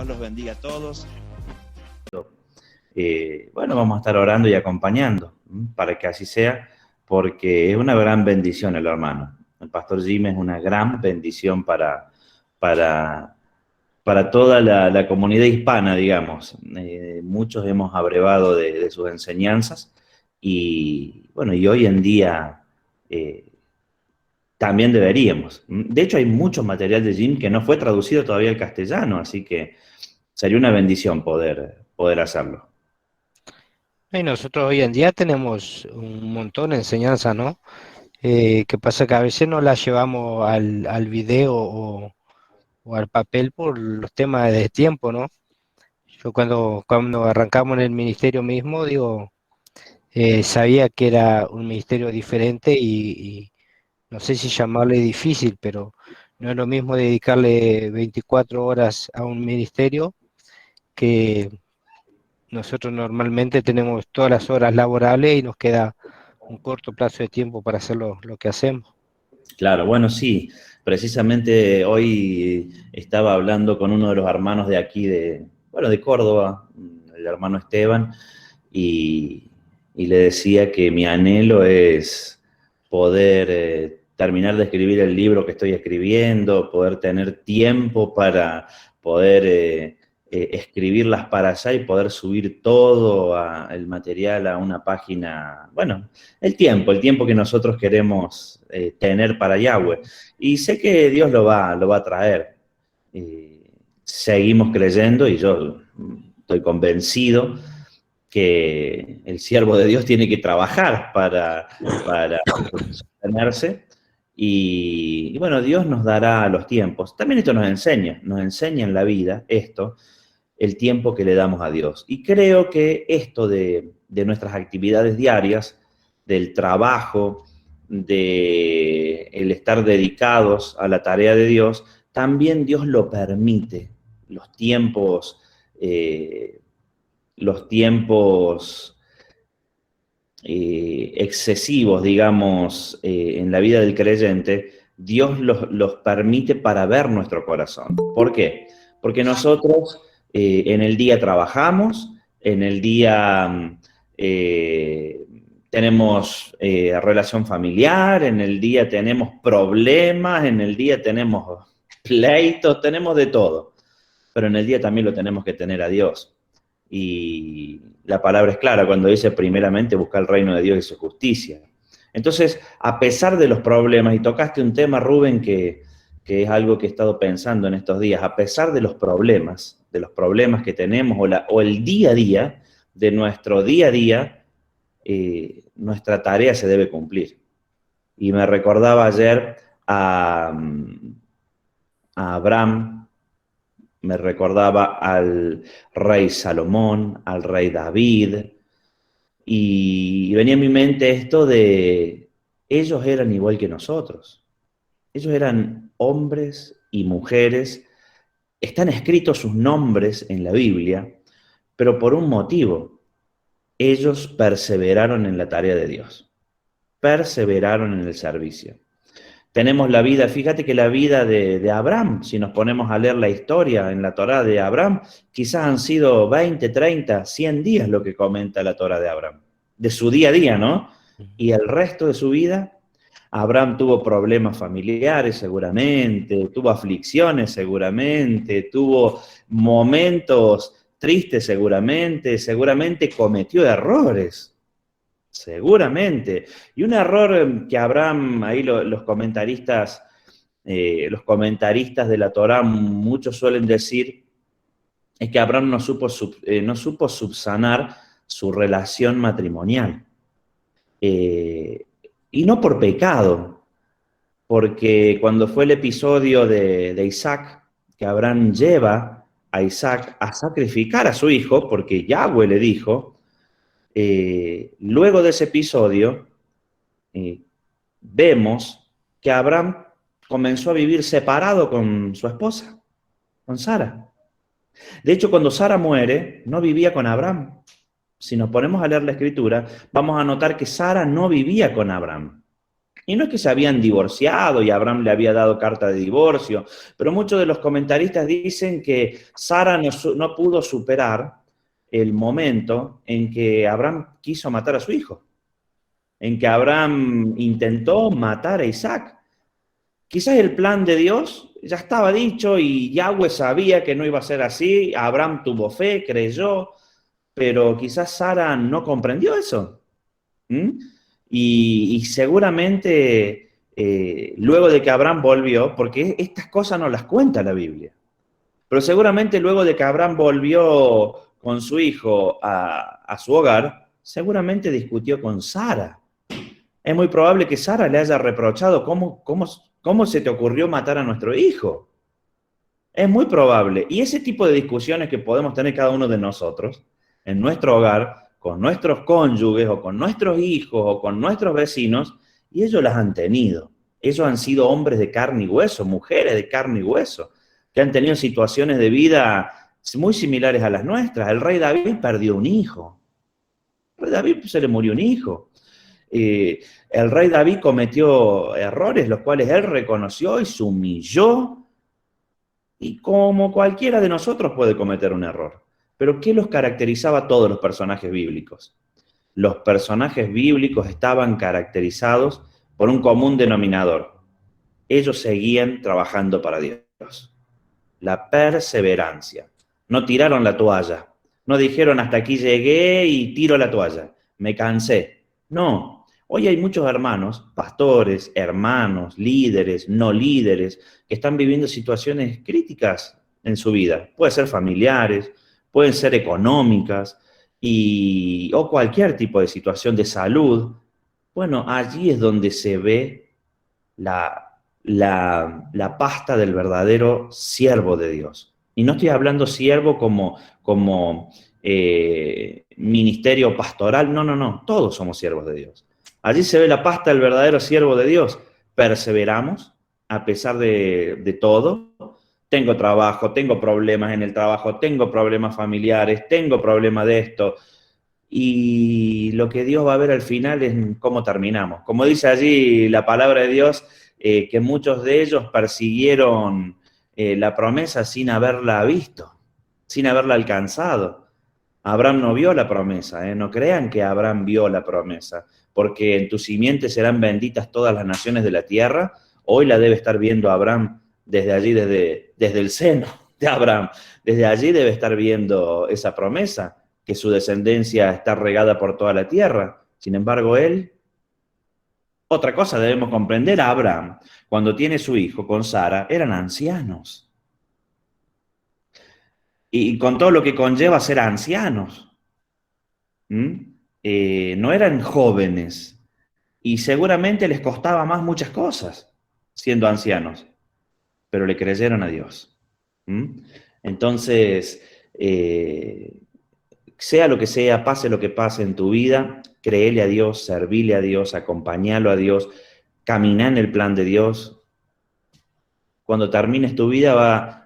Dios los bendiga a todos. Bueno, vamos a estar orando y acompañando para que así sea, porque es una gran bendición el hermano. El pastor Jim es una gran bendición para toda la comunidad hispana, digamos. Muchos hemos abrevado de sus enseñanzas y, bueno, y hoy en día también deberíamos. De hecho, hay mucho material de Jim que no fue traducido todavía al castellano, así que sería una bendición poder hacerlo. Y nosotros hoy en día tenemos un montón de enseñanzas, ¿no? Que pasa que a veces no las llevamos al video o al papel por los temas de tiempo, ¿no? Yo cuando arrancamos en el ministerio mismo, digo, sabía que era un ministerio diferente y no sé si llamarle difícil, pero no es lo mismo dedicarle 24 horas a un ministerio que nosotros normalmente tenemos todas las horas laborables y nos queda un corto plazo de tiempo para hacer lo que hacemos. Claro, bueno, sí, precisamente hoy estaba hablando con uno de los hermanos de aquí, de Córdoba, el hermano Esteban, y, y le decía que mi anhelo es poder terminar de escribir el libro que estoy escribiendo, poder tener tiempo para poder escribirlas para allá y poder subir todo el material a una página, bueno, el tiempo que nosotros queremos tener para Yahweh. Y sé que Dios lo va a traer. Seguimos creyendo y yo estoy convencido que el siervo de Dios tiene que trabajar para sostenerse. Y bueno, Dios nos dará los tiempos. También esto nos enseña en la vida esto, el tiempo que le damos a Dios. Y creo que esto de nuestras actividades diarias, del trabajo, de el estar dedicados a la tarea de Dios, también Dios lo permite. Los tiempos excesivos, digamos, en la vida del creyente, Dios los permite para ver nuestro corazón. ¿Por qué? Porque nosotros en el día trabajamos, en el día tenemos relación familiar, en el día tenemos problemas, en el día tenemos pleitos, tenemos de todo. Pero en el día también lo tenemos que tener a Dios. Y la palabra es clara cuando dice primeramente buscar el reino de Dios y su justicia. Entonces, a pesar de los problemas, y tocaste un tema, Rubén, que es algo que he estado pensando en estos días, a pesar de los problemas que tenemos o el día a día, de nuestro día a día, nuestra tarea se debe cumplir. Y me recordaba ayer a Abraham, me recordaba al rey Salomón, al rey David, y venía en mi mente esto de ellos eran igual que nosotros. Ellos eran hombres y mujeres, están escritos sus nombres en la Biblia, pero por un motivo. Ellos perseveraron en la tarea de Dios, perseveraron en el servicio. Tenemos la vida, fíjate que la vida de Abraham, si nos ponemos a leer la historia en la Torá de Abraham, quizás han sido 20, 30, 100 días lo que comenta la Torá de Abraham, de su día a día, ¿no? Y el resto de su vida, Abraham tuvo problemas familiares seguramente, tuvo aflicciones seguramente, tuvo momentos tristes seguramente cometió errores. Seguramente. Y un error que Abraham, ahí los comentaristas de la Torá, muchos suelen decir, es que Abraham no supo subsanar su relación matrimonial. Y no por pecado, porque cuando fue el episodio de Isaac, que Abraham lleva a Isaac a sacrificar a su hijo, porque Yahweh le dijo, luego de ese episodio, vemos que Abraham comenzó a vivir separado con su esposa, con Sara. De hecho, cuando Sara muere, no vivía con Abraham. Si nos ponemos a leer la Escritura, vamos a notar que Sara no vivía con Abraham. Y no es que se habían divorciado y Abraham le había dado carta de divorcio, pero muchos de los comentaristas dicen que Sara no pudo superar el momento en que Abraham quiso matar a su hijo, en que Abraham intentó matar a Isaac. Quizás el plan de Dios ya estaba dicho y Yahweh sabía que no iba a ser así, Abraham tuvo fe, creyó, pero quizás Sara no comprendió eso. ¿Mm? Y seguramente luego de que Abraham volvió, porque estas cosas no las cuenta la Biblia, pero seguramente luego de que Abraham volvió con su hijo a su hogar, seguramente discutió con Sara. Es muy probable que Sara le haya reprochado, ¿cómo se te ocurrió matar a nuestro hijo? Es muy probable. Y ese tipo de discusiones que podemos tener cada uno de nosotros en nuestro hogar, con nuestros cónyuges o con nuestros hijos o con nuestros vecinos, y ellos las han tenido. Ellos han sido hombres de carne y hueso, mujeres de carne y hueso, que han tenido situaciones de vida muy similares a las nuestras. El rey David perdió un hijo. Al rey David se le murió un hijo. El rey David cometió errores, los cuales él reconoció y se humilló. Y como cualquiera de nosotros puede cometer un error. Pero ¿qué los caracterizaba a todos los personajes bíblicos? Los personajes bíblicos estaban caracterizados por un común denominador. Ellos seguían trabajando para Dios. La perseverancia. No tiraron la toalla. No dijeron hasta aquí llegué y tiro la toalla. Me cansé. No. Hoy hay muchos hermanos, pastores, hermanos, líderes, no líderes, que están viviendo situaciones críticas en su vida. Pueden ser familiares, pueden ser económicas o cualquier tipo de situación de salud. Bueno, allí es donde se ve la pasta del verdadero siervo de Dios. Y no estoy hablando siervo como ministerio pastoral, no, no, no, todos somos siervos de Dios. Allí se ve la pasta del verdadero siervo de Dios. Perseveramos a pesar de todo. Tengo trabajo, tengo problemas en el trabajo, tengo problemas familiares, tengo problemas de esto. Y lo que Dios va a ver al final es cómo terminamos. Como dice allí la palabra de Dios, que muchos de ellos persiguieron la promesa sin haberla visto, sin haberla alcanzado. Abraham no vio la promesa, no crean que Abraham vio la promesa, porque en tu simiente serán benditas todas las naciones de la tierra. Hoy la debe estar viendo Abraham desde allí, desde el seno de Abraham. Desde allí debe estar viendo esa promesa, que su descendencia está regada por toda la tierra. Sin embargo, otra cosa debemos comprender, Abraham, cuando tiene su hijo con Sara, eran ancianos. Y con todo lo que conlleva ser ancianos. No eran jóvenes. Y seguramente les costaba más muchas cosas siendo ancianos, pero le creyeron a Dios. Entonces, sea lo que sea, pase lo que pase en tu vida, créele a Dios, servile a Dios, acompañalo a Dios, camina en el plan de Dios. Cuando termines tu vida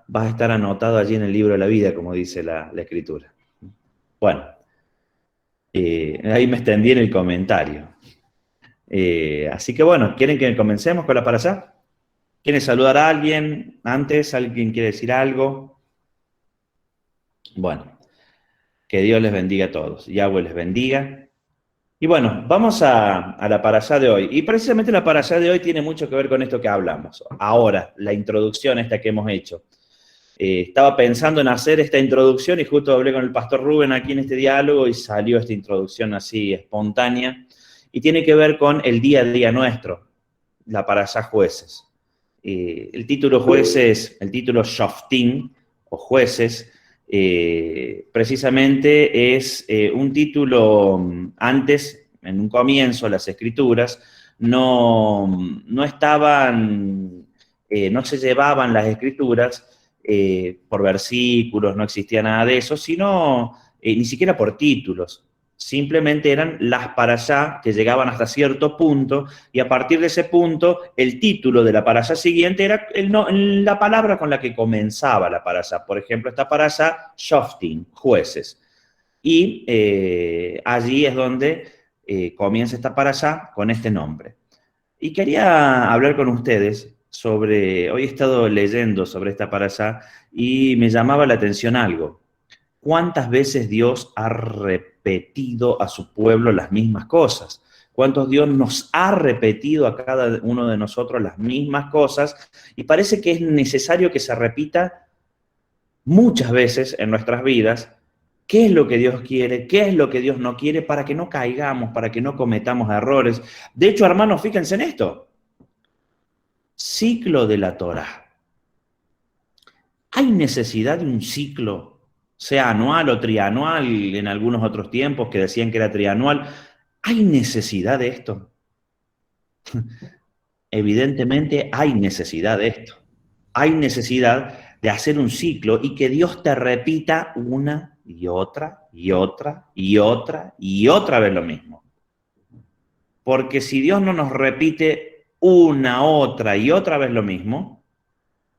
vas a estar anotado allí en el libro de la vida, como dice la Escritura. Bueno, ahí me extendí en el comentario. Así que bueno, ¿quieren que comencemos con la parashá? ¿Quieren saludar a alguien antes? ¿Alguien quiere decir algo? Bueno, que Dios les bendiga a todos. Yahweh les bendiga. Y bueno, vamos a la parashá de hoy. Y precisamente la parashá de hoy tiene mucho que ver con esto que hablamos. Ahora, la introducción esta que hemos hecho. Estaba pensando en hacer esta introducción y justo hablé con el pastor Rubén aquí en este diálogo y salió esta introducción así espontánea. Y tiene que ver con el día a día nuestro, la parashá Jueces. El título Jueces, el título Shoftim, o Jueces, precisamente es un título antes, en un comienzo, las escrituras, no estaban, no se llevaban las escrituras por versículos, no existía nada de eso, sino ni siquiera por títulos. Simplemente eran las parashá que llegaban hasta cierto punto y a partir de ese punto el título de la parashá siguiente era la palabra con la que comenzaba la parashá. Por ejemplo, esta parashá, Shoftim, jueces. Y allí es donde comienza esta parashá con este nombre. Y quería hablar con ustedes sobre, hoy he estado leyendo sobre esta parasha y me llamaba la atención algo. ¿Cuántas veces Dios ha repetido a su pueblo las mismas cosas? ¿Cuántos Dios nos ha repetido a cada uno de nosotros las mismas cosas? Y parece que es necesario que se repita muchas veces en nuestras vidas qué es lo que Dios quiere, qué es lo que Dios no quiere, para que no caigamos, para que no cometamos errores. De hecho, hermanos, fíjense en esto. Ciclo de la Torá. ¿Hay necesidad de un ciclo, sea anual o trianual, en algunos otros tiempos que decían que era trianual? ¿Hay necesidad de esto? Evidentemente hay necesidad de esto. Hay necesidad de hacer un ciclo y que Dios te repita una y otra y otra y otra y otra vez lo mismo. Porque si Dios no nos repite una, otra y otra vez lo mismo,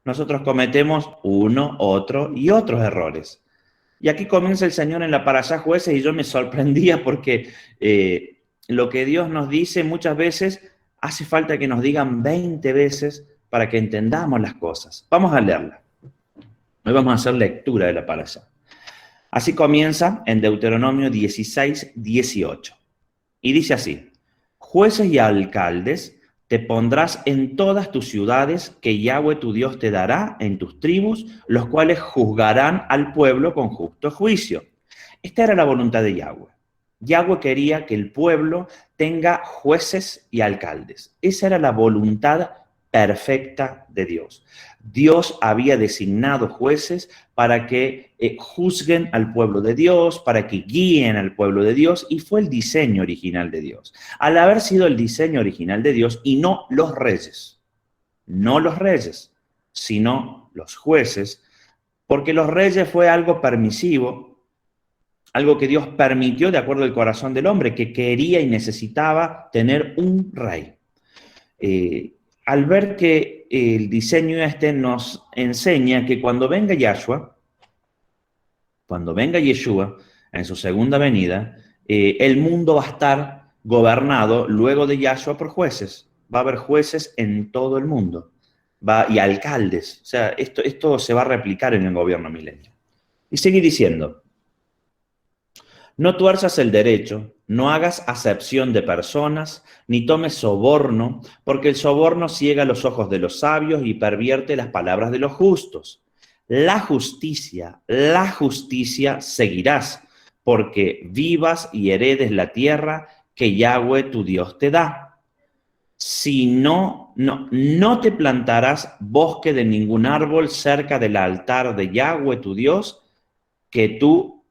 nosotros cometemos uno, otro y otros errores. Y aquí comienza el Señor en la parashá Jueces y yo me sorprendía porque lo que Dios nos dice muchas veces hace falta que nos digan 20 veces para que entendamos las cosas. Vamos a leerla. Hoy vamos a hacer lectura de la parashá. Así comienza en Deuteronomio 16, 18. Y dice así: jueces y alcaldes te pondrás en todas tus ciudades que Yahweh tu Dios te dará en tus tribus, los cuales juzgarán al pueblo con justo juicio. Esta era la voluntad de Yahweh. Yahweh quería que el pueblo tenga jueces y alcaldes. Esa era la voluntad perfecta de Dios. Dios había designado jueces para que juzguen al pueblo de Dios, para que guíen al pueblo de Dios, y fue el diseño original de Dios. Al haber sido el diseño original de Dios y no los reyes, sino los jueces, porque los reyes fue algo permisivo, algo que Dios permitió de acuerdo al corazón del hombre, que quería y necesitaba tener un rey. Al ver que el diseño este nos enseña que cuando venga Yeshua en su segunda venida, el mundo va a estar gobernado luego de Yeshua por jueces. Va a haber jueces en todo el mundo y alcaldes. O sea, esto se va a replicar en el gobierno milenio. Y sigue diciendo: no tuerzas el derecho, no hagas acepción de personas, ni tomes soborno, porque el soborno ciega los ojos de los sabios y pervierte las palabras de los justos. La justicia seguirás, porque vivas y heredes la tierra que Yahweh tu Dios te da. Si no te plantarás bosque de ningún árbol cerca del altar de Yahweh tu Dios, que tú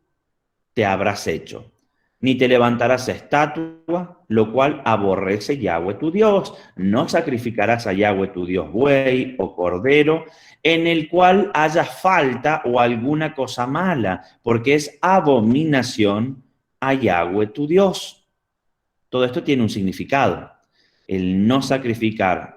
te habrás hecho, ni te levantarás estatua, lo cual aborrece Yahweh tu Dios. No sacrificarás a Yahweh tu Dios buey o cordero, en el cual haya falta o alguna cosa mala, porque es abominación a Yahweh tu Dios. Todo esto tiene un significado. El no sacrificar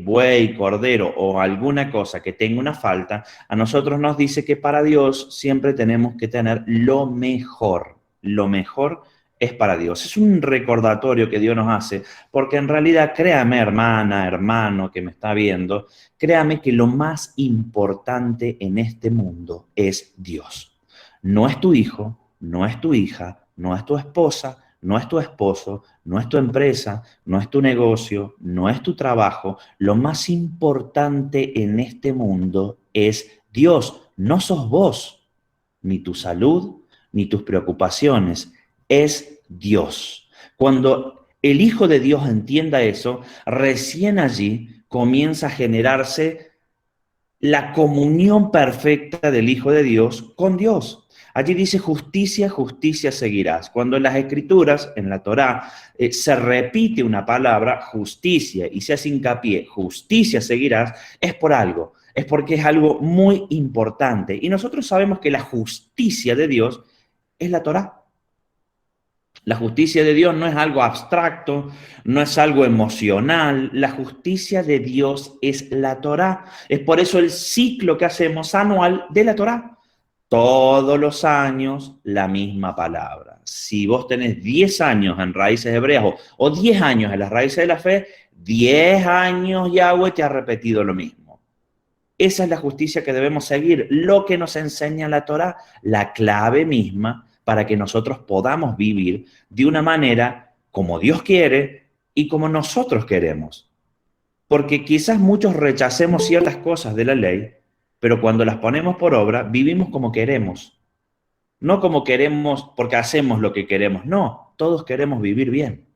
buey, cordero o alguna cosa que tenga una falta, a nosotros nos dice que para Dios siempre tenemos que tener lo mejor. Lo mejor es para Dios. Es un recordatorio que Dios nos hace, porque en realidad, créame, hermana, hermano que me está viendo, créame que lo más importante en este mundo es Dios. No es tu hijo, no es tu hija, no es tu esposa, no es tu esposo, no es tu empresa, no es tu negocio, no es tu trabajo. Lo más importante en este mundo es Dios. No sos vos, ni tu salud, ni tus preocupaciones. Es Dios. Cuando el Hijo de Dios entienda eso, recién allí comienza a generarse la comunión perfecta del Hijo de Dios con Dios. Allí dice justicia, justicia seguirás. Cuando en las Escrituras, en la Torá, se repite una palabra, justicia, y se hace hincapié, justicia seguirás, es por algo. Es porque es algo muy importante. Y nosotros sabemos que la justicia de Dios es la Torá. La justicia de Dios no es algo abstracto, no es algo emocional. La justicia de Dios es la Torá. Es por eso el ciclo que hacemos anual de la Torá. todos los años la misma palabra. Si vos tenés 10 años en raíces hebreas o 10 años en las raíces de la fe, 10 años Yahweh te ha repetido lo mismo. Esa es la justicia que debemos seguir, lo que nos enseña la Torá, la clave misma para que nosotros podamos vivir de una manera como Dios quiere y como nosotros queremos. Porque quizás muchos rechacemos ciertas cosas de la ley, pero cuando las ponemos por obra, vivimos como queremos. No como queremos porque hacemos lo que queremos, no, todos queremos vivir bien.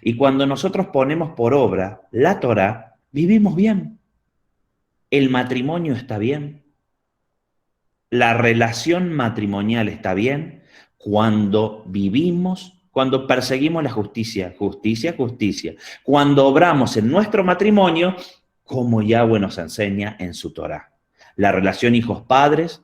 Y cuando nosotros ponemos por obra la Torá, vivimos bien. El matrimonio está bien, la relación matrimonial está bien cuando vivimos, cuando perseguimos la justicia, justicia, justicia. Cuando obramos en nuestro matrimonio, como Yahweh nos enseña en su Torá. La relación hijos-padres,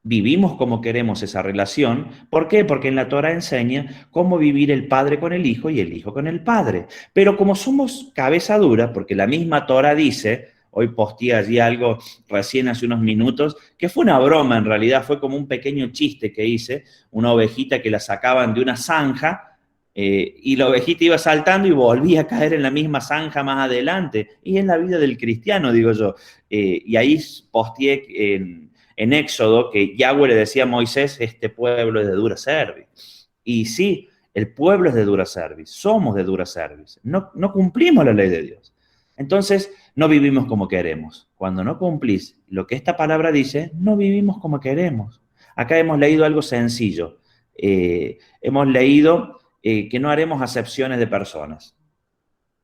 vivimos como queremos esa relación. ¿Por qué? Porque en la Torá enseña cómo vivir el padre con el hijo y el hijo con el padre. Pero como somos cabeza dura, porque la misma Torá dice, hoy posteé allí algo recién hace unos minutos, que fue una broma en realidad, fue como un pequeño chiste que hice, una ovejita que la sacaban de una zanja, y la ovejita iba saltando y volvía a caer en la misma zanja más adelante. Y es la vida del cristiano, digo yo. Y ahí posteé en Éxodo que Yahweh le decía a Moisés, este pueblo es de dura cerviz. Y sí, el pueblo es de dura cerviz, somos de dura cerviz, no cumplimos la ley de Dios. Entonces, no vivimos como queremos. Cuando no cumplís lo que esta palabra dice, no vivimos como queremos. Acá hemos leído algo sencillo. Hemos leído que no haremos acepciones de personas.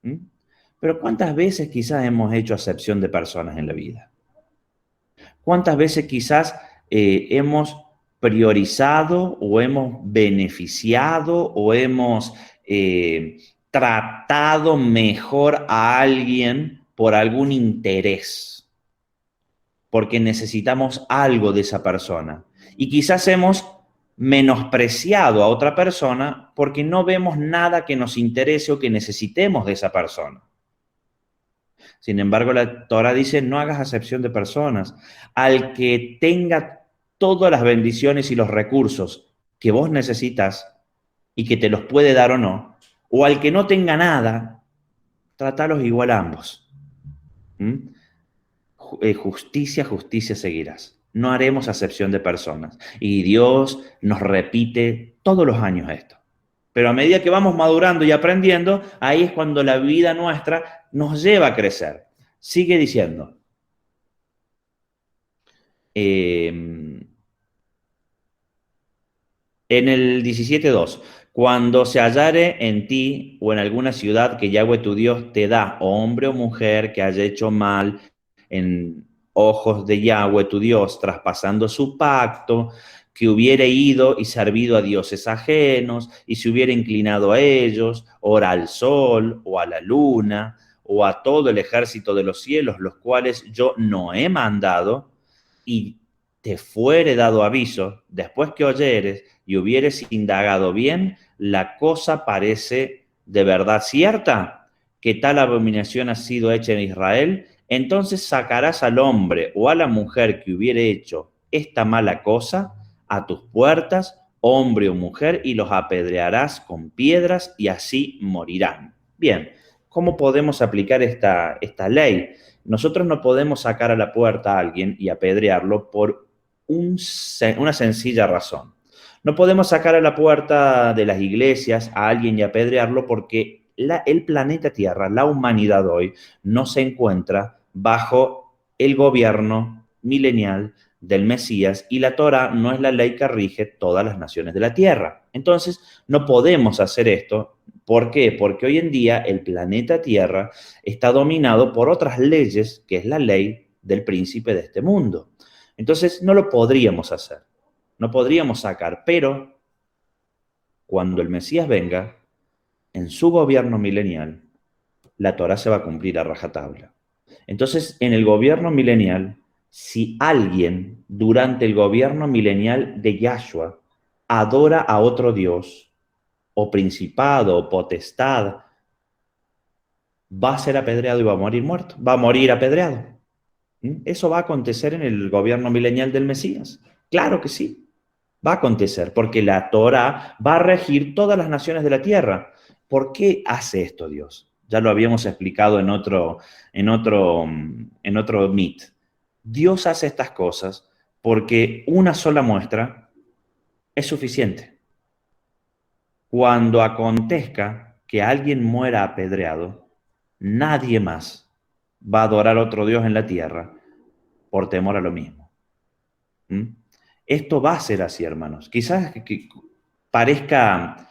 ¿Mm? Pero ¿cuántas veces quizás hemos hecho acepción de personas en la vida? ¿Cuántas veces quizás hemos priorizado o hemos beneficiado o hemos tratado mejor a alguien por algún interés? Porque necesitamos algo de esa persona. Y quizás hemos menospreciado a otra persona porque no vemos nada que nos interese o que necesitemos de esa persona. Sin embargo, la Torah dice, no hagas acepción de personas. Al que tenga todas las bendiciones y los recursos que vos necesitas y que te los puede dar o no, o al que no tenga nada, trátalos igual a ambos. ¿Mm? Justicia, justicia seguirás. No haremos acepción de personas. Y Dios nos repite todos los años esto. Pero a medida que vamos madurando y aprendiendo, ahí es cuando la vida nuestra nos lleva a crecer. Sigue diciendo, en el 17:2, cuando se hallare en ti o en alguna ciudad que Yahweh tu Dios te da, hombre o mujer que haya hecho mal en ojos de Yahweh tu Dios, traspasando su pacto, que hubiere ido y servido a dioses ajenos, y se hubiera inclinado a ellos, ora al sol o a la luna, o a todo el ejército de los cielos, los cuales yo no he mandado, y te fuere dado aviso, después que oyeres y hubieres indagado bien, la cosa parece de verdad cierta, que tal abominación ha sido hecha en Israel, entonces sacarás al hombre o a la mujer que hubiere hecho esta mala cosa a tus puertas, hombre o mujer, y los apedrearás con piedras y así morirán. Bien, ¿cómo podemos aplicar esta ley? Nosotros no podemos sacar a la puerta a alguien y apedrearlo por una sencilla razón. No podemos sacar a la puerta de las iglesias a alguien y apedrearlo porque el planeta Tierra, la humanidad hoy, no se encuentra bajo el gobierno milenial del Mesías y la Torah no es la ley que rige todas las naciones de la Tierra. Entonces, no podemos hacer esto. ¿Por qué? Porque hoy en día el planeta Tierra está dominado por otras leyes, que es la ley del príncipe de este mundo. Entonces, no lo podríamos hacer, no podríamos sacar, pero cuando el Mesías venga, en su gobierno milenial, la Torah se va a cumplir a rajatabla. Entonces, en el gobierno milenial, si alguien durante el gobierno milenial de Yahshua adora a otro Dios, o principado, o potestad, va a ser apedreado y va a morir muerto, va a morir apedreado. ¿Mm? ¿Eso va a acontecer en el gobierno milenial del Mesías? Claro que sí, va a acontecer, porque la Torá va a regir todas las naciones de la tierra. ¿Por qué hace esto Dios? Ya lo habíamos explicado en otro Meet. Dios hace estas cosas porque una sola muestra es suficiente. Cuando acontezca que alguien muera apedreado, nadie más va a adorar a otro Dios en la tierra por temor a lo mismo. ¿Mm? Esto va a ser así, hermanos. Quizás que parezca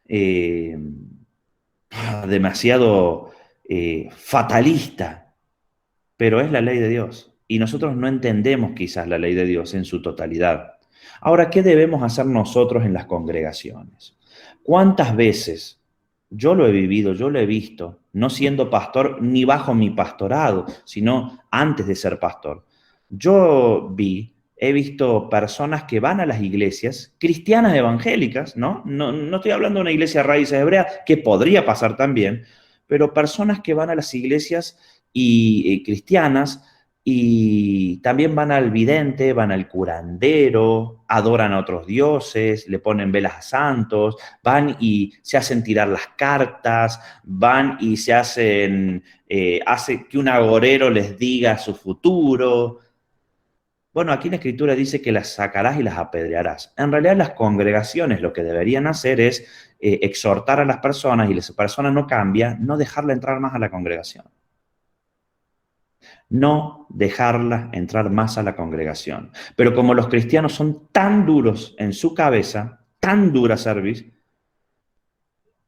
eh, demasiado fatalista, pero es la ley de Dios. Y nosotros no entendemos quizás la ley de Dios en su totalidad. Ahora, ¿qué debemos hacer nosotros en las congregaciones? ¿Cuántas veces yo lo he vivido, yo lo he visto, no siendo pastor ni bajo mi pastorado, sino antes de ser pastor? He visto personas que van a las iglesias cristianas evangélicas, ¿no? No estoy hablando de una iglesia raíces hebreas, que podría pasar también, pero personas que van a las iglesias y cristianas y también van al vidente, van al curandero, adoran a otros dioses, le ponen velas a santos, van y se hacen tirar las cartas, van y hace que un agorero les diga su futuro. Bueno, aquí la Escritura dice que las sacarás y las apedrearás. En realidad las congregaciones lo que deberían hacer es exhortar a las personas, y si la persona no cambia, no dejarla entrar más a la congregación. No dejarla entrar más a la congregación. Pero como los cristianos son tan duros en su cabeza, tan dura service,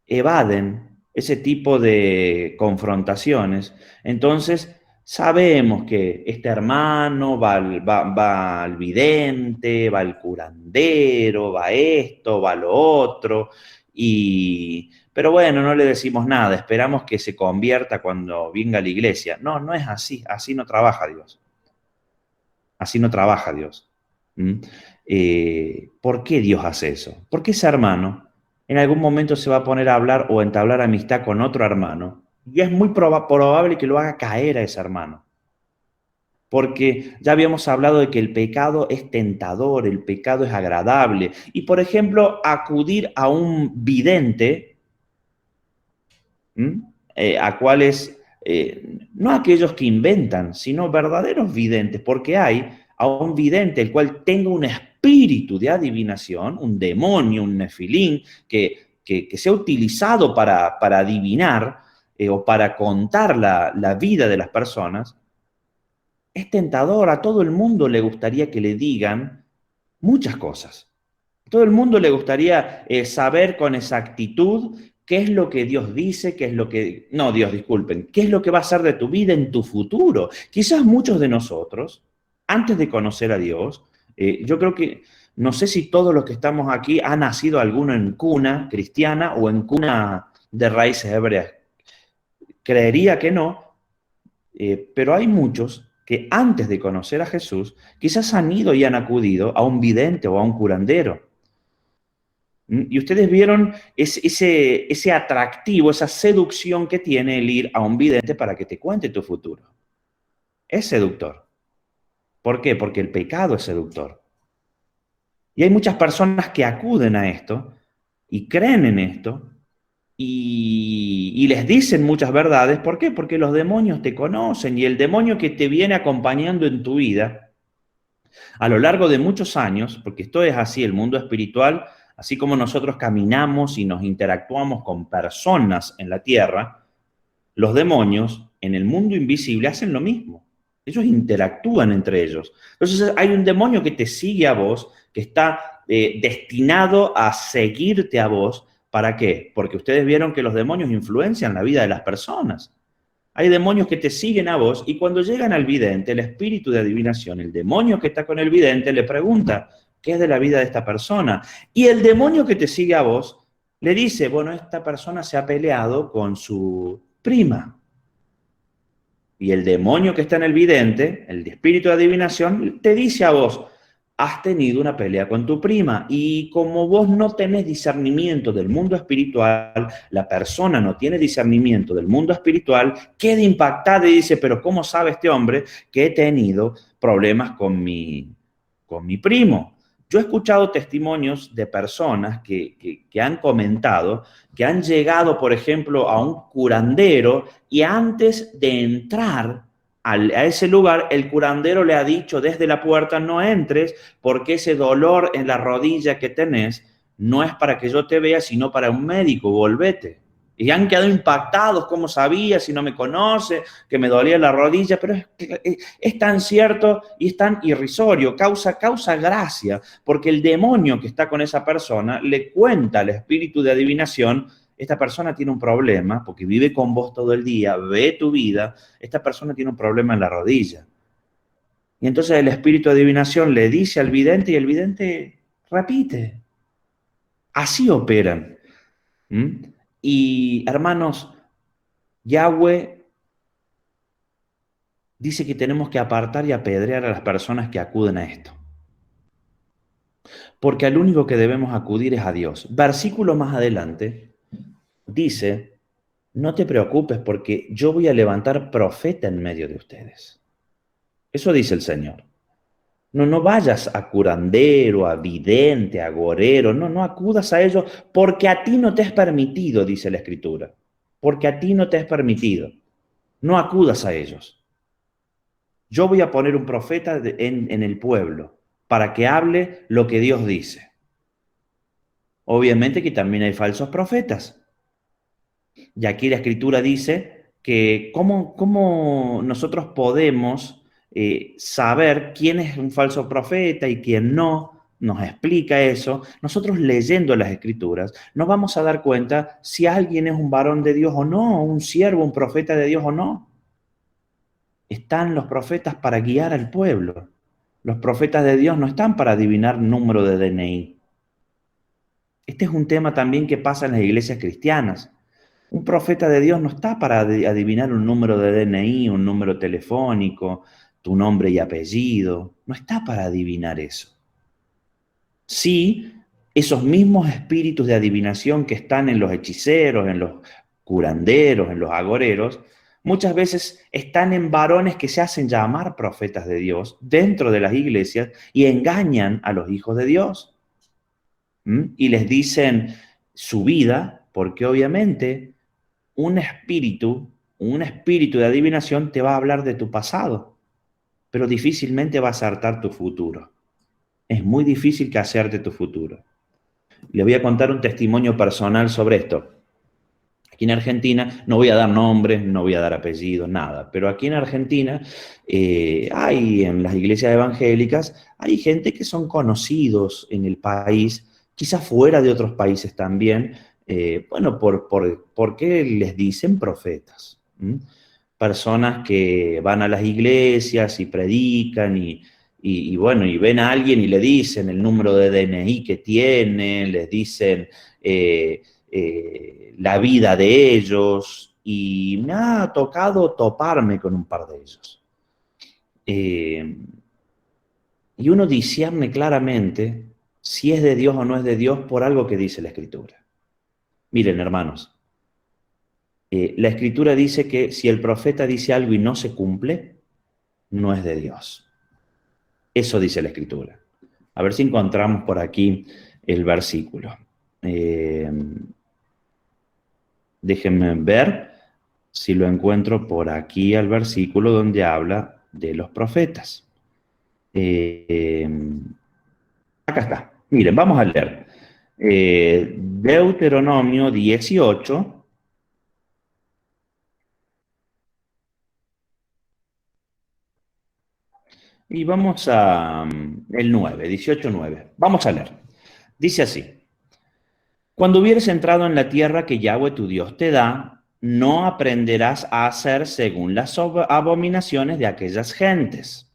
evaden ese tipo de confrontaciones. Entonces, sabemos que este hermano va al vidente, va al curandero, va a esto, va a lo otro, pero bueno, no le decimos nada, esperamos que se convierta cuando venga a la iglesia. No, no es así, así no trabaja Dios. Así no trabaja Dios. ¿Mm? ¿Por qué Dios hace eso? Porque ese hermano en algún momento se va a poner a hablar o entablar amistad con otro hermano y es muy probable que lo haga caer a ese hermano. Porque ya habíamos hablado de que el pecado es tentador, el pecado es agradable. Y, por ejemplo, acudir a un vidente, a cuales, no aquellos que inventan, sino verdaderos videntes, porque hay a un vidente el cual tenga un espíritu de adivinación, un demonio, un nefilín, que sea utilizado para adivinar o para contar la vida de las personas. Es tentador, a todo el mundo le gustaría que le digan muchas cosas. A todo el mundo le gustaría saber con exactitud qué es lo que Dios dice, no, Dios, disculpen, qué es lo que va a hacer de tu vida en tu futuro. Quizás muchos de nosotros, antes de conocer a Dios, yo creo que, no sé si todos los que estamos aquí han nacido alguno en cuna cristiana o en cuna de raíces hebreas. Creería que no, pero hay muchos que antes de conocer a Jesús, quizás han ido y han acudido a un vidente o a un curandero. Y ustedes vieron ese atractivo, esa seducción que tiene el ir a un vidente para que te cuente tu futuro. Es seductor. ¿Por qué? Porque el pecado es seductor. Y hay muchas personas que acuden a esto y creen en esto y les dicen muchas verdades. ¿Por qué? Porque los demonios te conocen y el demonio que te viene acompañando en tu vida a lo largo de muchos años, porque esto es así, el mundo espiritual, así como nosotros caminamos y nos interactuamos con personas en la tierra, los demonios en el mundo invisible hacen lo mismo. Ellos interactúan entre ellos. Entonces hay un demonio que te sigue a vos, que está destinado a seguirte a vos. ¿Para qué? Porque ustedes vieron que los demonios influencian la vida de las personas. Hay demonios que te siguen a vos y cuando llegan al vidente, el espíritu de adivinación, el demonio que está con el vidente le pregunta, ¿qué es de la vida de esta persona? Y el demonio que te sigue a vos le dice, bueno, esta persona se ha peleado con su prima. Y el demonio que está en el vidente, el espíritu de adivinación, te dice a vos, has tenido una pelea con tu prima y como vos no tenés discernimiento del mundo espiritual, la persona no tiene discernimiento del mundo espiritual, queda impactada y dice, pero ¿cómo sabe este hombre que he tenido problemas con mi primo? Yo he escuchado testimonios de personas que han comentado que han llegado, por ejemplo, a un curandero y antes de entrar a ese lugar, el curandero le ha dicho desde la puerta, no entres porque ese dolor en la rodilla que tenés no es para que yo te vea, sino para un médico, volvete. Y han quedado impactados, ¿cómo sabía? Si no me conoce, que me dolía la rodilla, pero es tan cierto y es tan irrisorio, causa gracia, porque el demonio que está con esa persona le cuenta al espíritu de adivinación, esta persona tiene un problema, porque vive con vos todo el día, ve tu vida, esta persona tiene un problema en la rodilla. Y entonces el espíritu de adivinación le dice al vidente y el vidente repite. Así operan. ¿Mm? Y hermanos, Yahweh dice que tenemos que apartar y apedrear a las personas que acuden a esto. Porque al único que debemos acudir es a Dios. Versículo más adelante dice, no te preocupes porque yo voy a levantar profeta en medio de ustedes. Eso dice el Señor. No vayas a curandero, a vidente, a agorero, no acudas a ellos porque a ti no te es permitido, dice la Escritura. Porque a ti no te es permitido. No acudas a ellos. Yo voy a poner un profeta en el pueblo para que hable lo que Dios dice. Obviamente que también hay falsos profetas. Y aquí la Escritura dice que cómo nosotros podemos saber quién es un falso profeta y quién no, nos explica eso. Nosotros leyendo las Escrituras nos vamos a dar cuenta si alguien es un varón de Dios o no, un siervo, un profeta de Dios o no. Están los profetas para guiar al pueblo. Los profetas de Dios no están para adivinar número de DNI. Este es un tema también que pasa en las iglesias cristianas. Un profeta de Dios no está para adivinar un número de DNI, un número telefónico, tu nombre y apellido. No está para adivinar eso. Sí, esos mismos espíritus de adivinación que están en los hechiceros, en los curanderos, en los agoreros, muchas veces están en varones que se hacen llamar profetas de Dios dentro de las iglesias y engañan a los hijos de Dios. Y les dicen su vida, porque obviamente un espíritu de adivinación te va a hablar de tu pasado, pero difícilmente va a acertar tu futuro. Es muy difícil que acierte tu futuro. Les voy a contar un testimonio personal sobre esto. Aquí en Argentina, no voy a dar nombres, no voy a dar apellidos, nada, pero aquí en Argentina hay en las iglesias evangélicas, hay gente que son conocidos en el país, quizás fuera de otros países también, porque les dicen profetas. Personas que van a las iglesias y predican y ven a alguien y le dicen el número de DNI que tiene, les dicen la vida de ellos, y me ha tocado toparme con un par de ellos. Y uno discierne claramente si es de Dios o no es de Dios por algo que dice la Escritura. Miren, hermanos, la Escritura dice que si el profeta dice algo y no se cumple, no es de Dios. Eso dice la Escritura. A ver si encontramos por aquí el versículo. Déjenme ver si lo encuentro por aquí al versículo donde habla de los profetas. Acá está. Miren, vamos a leer. Deuteronomio 18. Y vamos a el 9, 18:9. Vamos a leer. Dice así. Cuando hubieres entrado en la tierra que Yahweh tu Dios te da, no aprenderás a hacer según las abominaciones de aquellas gentes.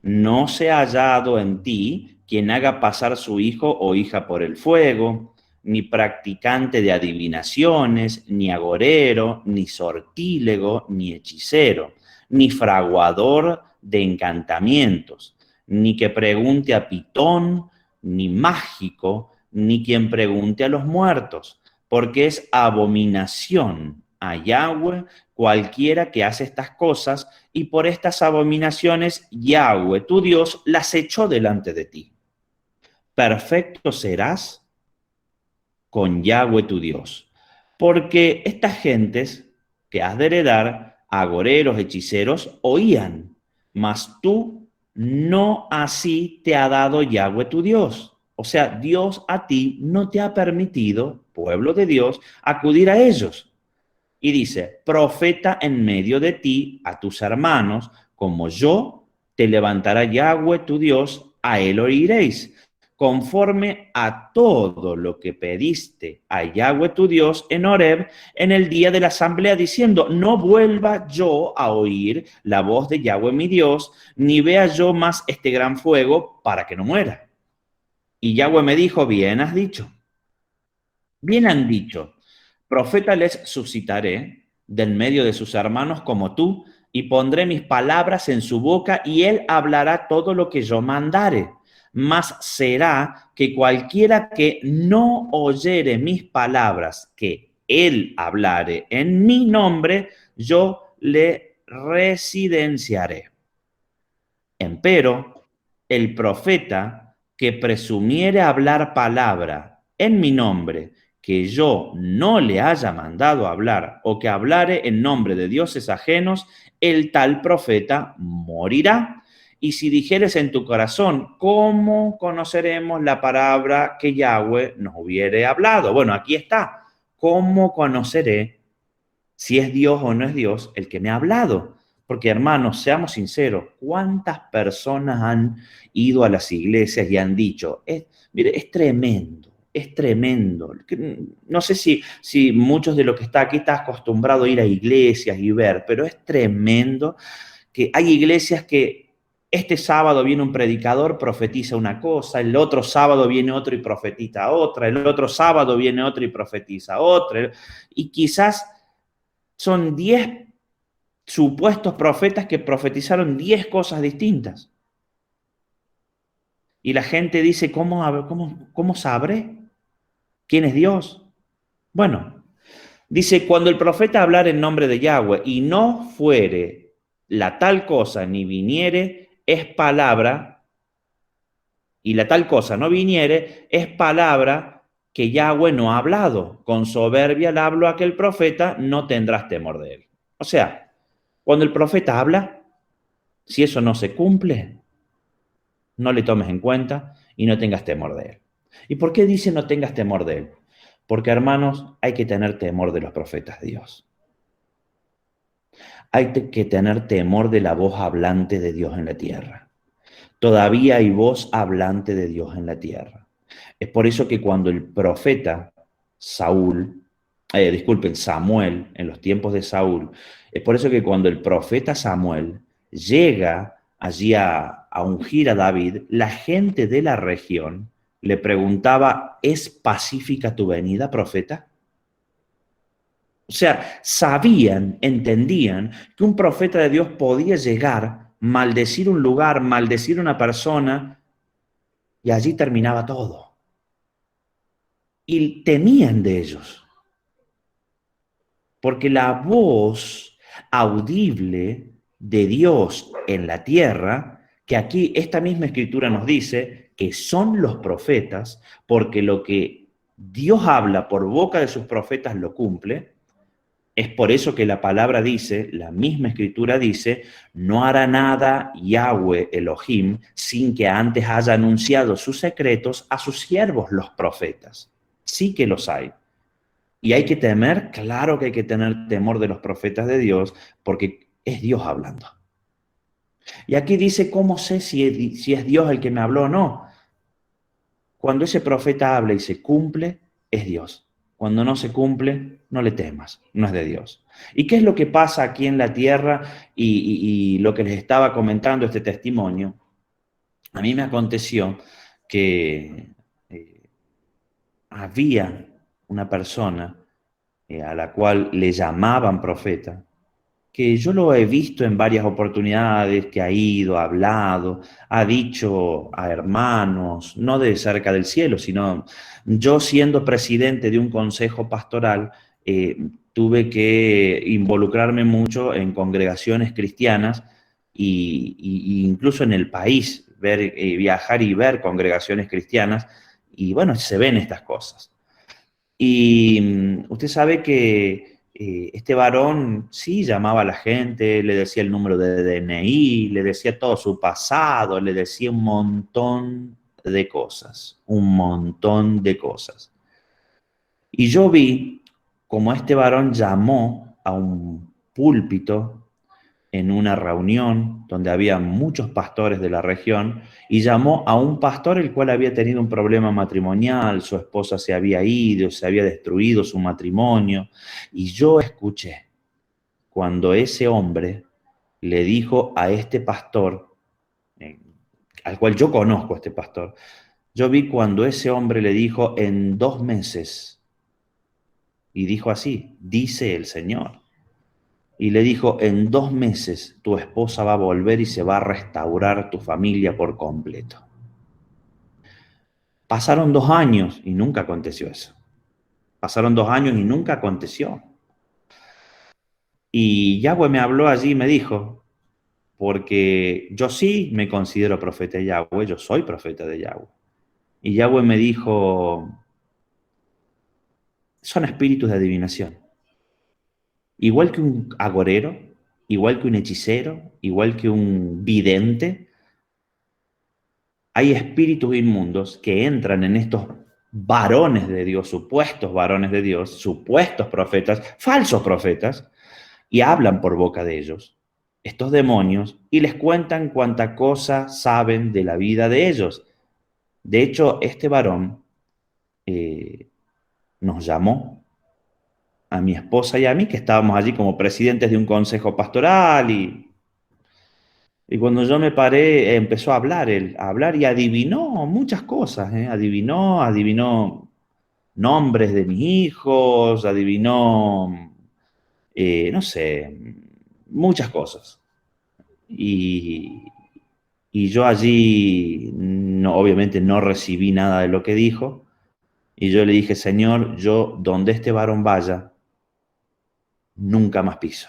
No se ha hallado en ti quien haga pasar su hijo o hija por el fuego, ni practicante de adivinaciones, ni agorero, ni sortílego, ni hechicero, ni fraguador de encantamientos, ni que pregunte a Pitón, ni mágico, ni quien pregunte a los muertos, porque es abominación a Yahweh cualquiera que hace estas cosas, y por estas abominaciones Yahweh, tu Dios, las echó delante de ti. Perfecto serás con Yahweh tu Dios. Porque estas gentes que has de heredar, agoreros, hechiceros, oían, mas tú no así te ha dado Yahweh tu Dios. O sea, Dios a ti no te ha permitido, pueblo de Dios, acudir a ellos. Y dice, profeta en medio de ti a tus hermanos, como yo, te levantará Yahweh tu Dios, a él oiréis, conforme a todo lo que pediste a Yahweh tu Dios en Horeb en el día de la asamblea, diciendo, no vuelva yo a oír la voz de Yahweh mi Dios, ni vea yo más este gran fuego para que no muera. Y Yahweh me dijo, bien has dicho, bien han dicho, profeta les suscitaré del medio de sus hermanos como tú, y pondré mis palabras en su boca, y él hablará todo lo que yo mandare. Mas será que cualquiera que no oyere mis palabras, que él hablare en mi nombre, yo le residenciaré. Empero, el profeta que presumiere hablar palabra en mi nombre, que yo no le haya mandado hablar, o que hablare en nombre de dioses ajenos, el tal profeta morirá. Y si dijeres en tu corazón, ¿cómo conoceremos la palabra que Yahweh nos hubiere hablado? Bueno, aquí está. ¿Cómo conoceré si es Dios o no es Dios el que me ha hablado? Porque hermanos, seamos sinceros, ¿cuántas personas han ido a las iglesias y han dicho, mire, es tremendo, es tremendo? No sé si muchos de los que está aquí está acostumbrado a ir a iglesias y ver, pero es tremendo que hay iglesias que este sábado viene un predicador, profetiza una cosa, el otro sábado viene otro y profetiza otra, el otro sábado viene otro y profetiza otra, y quizás son 10 supuestos profetas que profetizaron 10 cosas distintas. Y la gente dice, ¿cómo sabré quién es Dios? Bueno, dice, cuando el profeta hablar en nombre de Yahweh y no fuere la tal cosa ni viniere, es palabra, y la tal cosa no viniere, es palabra que Yahweh no ha hablado. Con soberbia le hablo a aquel profeta, no tendrás temor de él. O sea, cuando el profeta habla, si eso no se cumple, no le tomes en cuenta y no tengas temor de él. ¿Y por qué dice no tengas temor de él? Porque, hermanos, hay que tener temor de los profetas de Dios. Hay que tener temor de la voz hablante de Dios en la tierra. Todavía hay voz hablante de Dios en la tierra. Es por eso que cuando el profeta Samuel, en los tiempos de Saúl, es por eso que cuando el profeta Samuel llega allí a ungir a David, la gente de la región le preguntaba, ¿es pacífica tu venida, profeta? O sea, sabían, entendían que un profeta de Dios podía llegar, maldecir un lugar, maldecir una persona, y allí terminaba todo. Y temían de ellos, porque la voz audible de Dios en la tierra, que aquí esta misma escritura nos dice que son los profetas, porque lo que Dios habla por boca de sus profetas lo cumple. Es por eso que la palabra dice, la misma escritura dice, no hará nada Yahweh Elohim sin que antes haya anunciado sus secretos a sus siervos, los profetas. Sí que los hay. Y hay que temer, claro que hay que tener temor de los profetas de Dios, porque es Dios hablando. Y aquí dice, ¿cómo sé si es Dios el que me habló o no? Cuando ese profeta habla y se cumple, es Dios. Cuando no se cumple, no le temas, no es de Dios. ¿Y qué es lo que pasa aquí en la tierra? Y lo que les estaba comentando este testimonio, a mí me aconteció que había una persona a la cual le llamaban profeta, que yo lo he visto en varias oportunidades, que ha ido, ha hablado, ha dicho a hermanos, no de cerca del cielo, sino yo siendo presidente de un consejo pastoral, tuve que involucrarme mucho en congregaciones cristianas y incluso en el país, viajar y ver congregaciones cristianas, y bueno, se ven estas cosas. Y usted sabe que este varón sí llamaba a la gente, le decía el número de DNI, le decía todo su pasado, le decía un montón de cosas, un montón de cosas. Y yo vi como este varón llamó a un púlpito en una reunión donde había muchos pastores de la región y llamó a un pastor el cual había tenido un problema matrimonial, su esposa se había ido, se había destruido su matrimonio, y yo escuché cuando ese hombre le dijo a este pastor, al cual yo conozco a este pastor, yo vi cuando ese hombre le dijo en 2 meses, y dijo así, dice el Señor. Y le dijo, en 2 meses tu esposa va a volver y se va a restaurar tu familia por completo. Pasaron 2 años y nunca aconteció eso. Pasaron 2 años y nunca aconteció. Y Yahweh me habló allí y me dijo, porque yo sí me considero profeta de Yahweh, yo soy profeta de Yahweh. Y Yahweh me dijo, son espíritus de adivinación. Igual que un agorero, igual que un hechicero, igual que un vidente, hay espíritus inmundos que entran en estos varones de Dios, supuestos varones de Dios, supuestos profetas, falsos profetas, y hablan por boca de ellos, estos demonios, y les cuentan cuánta cosa saben de la vida de ellos. De hecho, este varón nos llamó a mi esposa y a mí, que estábamos allí como presidentes de un consejo pastoral, y cuando yo me paré, empezó a hablar, él, a hablar y adivinó muchas cosas, adivinó nombres de mis hijos, adivinó, no sé, muchas cosas. Y, y yo allí, no, obviamente no recibí nada de lo que dijo, y yo le dije, Señor, yo donde este varón vaya, nunca más piso.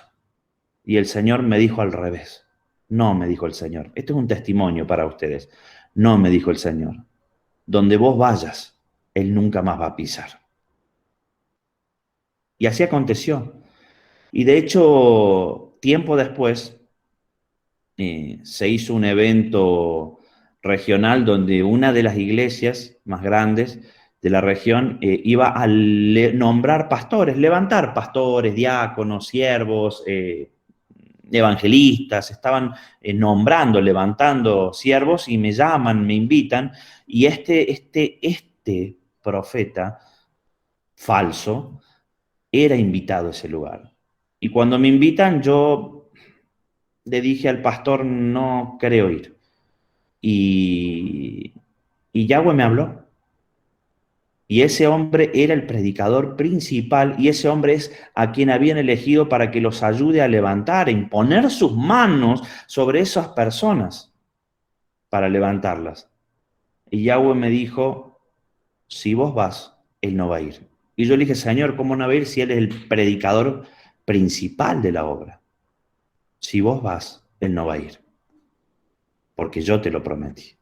Y el Señor me dijo al revés. No, me dijo el Señor. Esto es un testimonio para ustedes. No, me dijo el Señor. Donde vos vayas, Él nunca más va a pisar. Y así aconteció. Y de hecho, tiempo después, se hizo un evento regional donde una de las iglesias más grandes de la región iba a nombrar pastores, levantar pastores, diáconos, siervos, evangelistas, estaban nombrando, levantando siervos y me llaman, me invitan, y este profeta falso era invitado a ese lugar. Y cuando me invitan, yo le dije al pastor, no creo ir. Y, y Yahweh me habló. Y ese hombre era el predicador principal y ese hombre es a quien habían elegido para que los ayude a levantar, a imponer sus manos sobre esas personas para levantarlas. Y Yahweh me dijo, si vos vas, él no va a ir. Y yo le dije, Señor, ¿cómo no va a ir si él es el predicador principal de la obra? Si vos vas, él no va a ir, porque yo te lo prometí.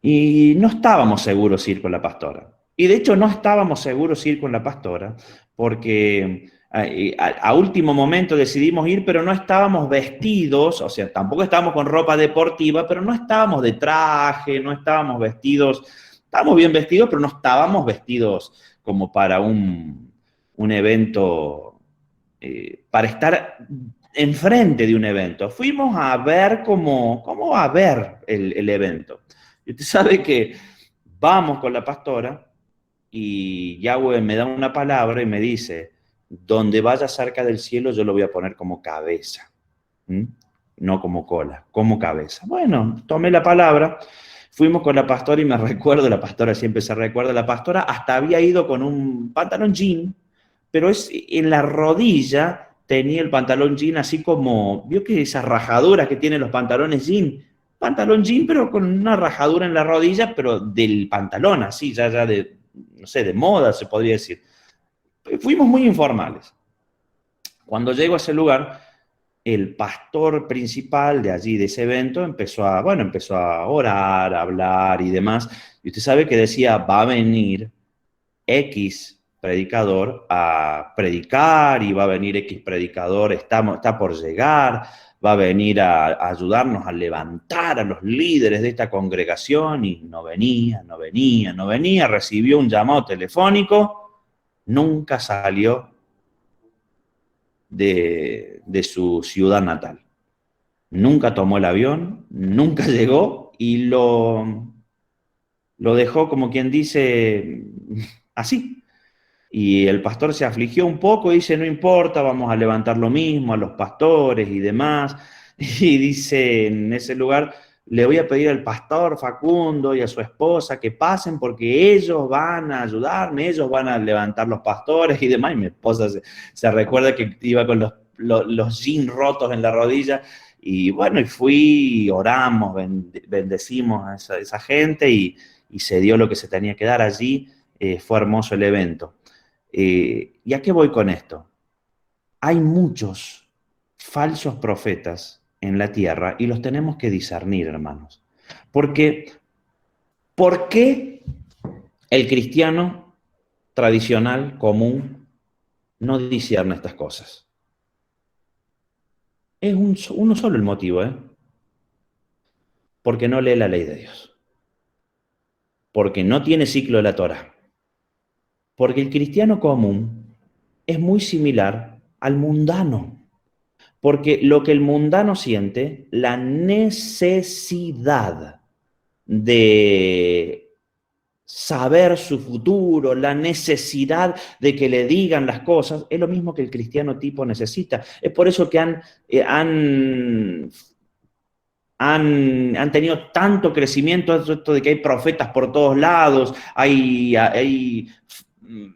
Y no estábamos seguros ir con la pastora. Y de hecho no estábamos seguros ir con la pastora porque a último momento decidimos ir, pero no estábamos vestidos, o sea, tampoco estábamos con ropa deportiva, pero no estábamos de traje, no estábamos vestidos, estábamos bien vestidos, pero no estábamos vestidos como para un evento, para estar enfrente de un evento. Fuimos a ver cómo va a ver el evento. Y usted sabe que vamos con la pastora y Yahweh me da una palabra y me dice, donde vaya cerca del cielo yo lo voy a poner como cabeza, ¿m? No como cola, como cabeza. Bueno, tomé la palabra, fuimos con la pastora y me recuerdo, la pastora siempre se recuerda, la pastora hasta había ido con un pantalón jean, pero en la rodilla tenía el pantalón jean así como, vio que esas rajaduras que tienen los pantalones jean, pantalón jean pero con una rajadura en la rodilla, pero del pantalón así, ya de, no sé, de moda se podría decir. Fuimos muy informales. Cuando llego a ese lugar, el pastor principal de allí, de ese evento, empezó a orar, a hablar y demás. Y usted sabe que decía, va a venir X predicador a predicar y va a venir X predicador, está por llegar, va a venir a ayudarnos a levantar a los líderes de esta congregación y no venía, no venía, no venía, recibió un llamado telefónico, nunca salió de su ciudad natal. Nunca tomó el avión, nunca llegó y lo dejó como quien dice así. Y el pastor se afligió un poco y dice, no importa, vamos a levantar lo mismo a los pastores y demás. Y dice, en ese lugar, le voy a pedir al pastor Facundo y a su esposa que pasen porque ellos van a ayudarme, ellos van a levantar los pastores y demás. Y mi esposa se recuerda que iba con los jeans rotos en la rodilla. Y bueno, y fui, oramos, bendecimos a esa gente y se dio lo que se tenía que dar allí. Fue hermoso el evento. ¿Y a qué voy con esto? Hay muchos falsos profetas en la tierra y los tenemos que discernir, hermanos. Porque, ¿por qué el cristiano tradicional, común, no discierne estas cosas? Es uno solo el motivo, ¿eh? Porque no lee la ley de Dios. Porque no tiene ciclo de la Torá. Porque el cristiano común es muy similar al mundano. Porque lo que el mundano siente, la necesidad de saber su futuro, la necesidad de que le digan las cosas, es lo mismo que el cristiano tipo necesita. Es por eso que han tenido tanto crecimiento, esto de que hay profetas por todos lados, hay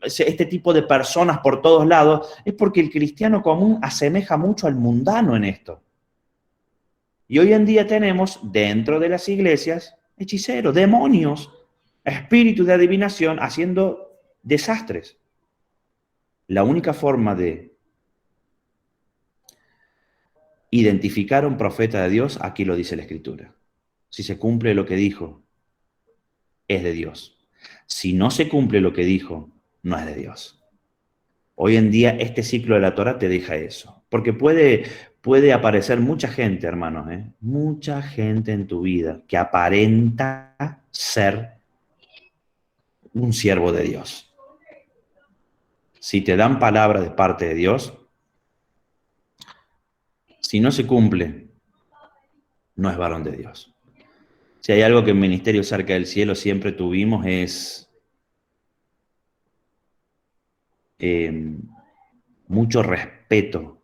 este tipo de personas por todos lados, es porque el cristiano común asemeja mucho al mundano en esto. Y hoy en día tenemos dentro de las iglesias hechiceros, demonios, espíritus de adivinación haciendo desastres. La única forma de identificar a un profeta de Dios, aquí lo dice la Escritura. Si se cumple lo que dijo, es de Dios. Si no se cumple lo que dijo, no es de Dios. Hoy en día este ciclo de la Torá te deja eso. Porque puede aparecer mucha gente, hermanos, mucha gente en tu vida que aparenta ser un siervo de Dios. Si te dan palabra de parte de Dios, si no se cumple, no es varón de Dios. Si hay algo que en Ministerio Cerca del Cielo siempre tuvimos es mucho respeto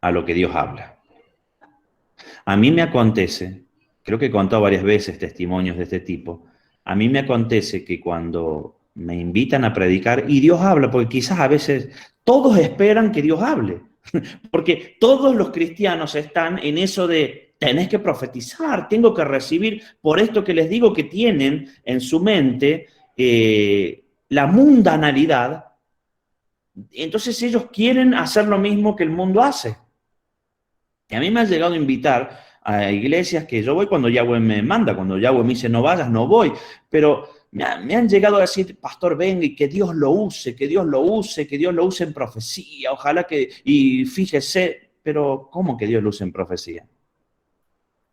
a lo que Dios habla. A mí me acontece, creo que he contado varias veces testimonios de este tipo, a mí me acontece que cuando me invitan a predicar, y Dios habla, porque quizás a veces todos esperan que Dios hable, porque todos los cristianos están en eso de, tenés que profetizar, tengo que recibir, por esto que les digo que tienen en su mente la mundanalidad, entonces ellos quieren hacer lo mismo que el mundo hace. Y a mí me ha llegado a invitar a iglesias que yo voy cuando Yahweh me manda, cuando Yahweh me dice no vayas, no voy, pero me han llegado a decir, pastor, venga y que Dios lo use, que Dios lo use, que Dios lo use en profecía, ojalá que, y fíjese, pero ¿cómo que Dios lo use en profecía?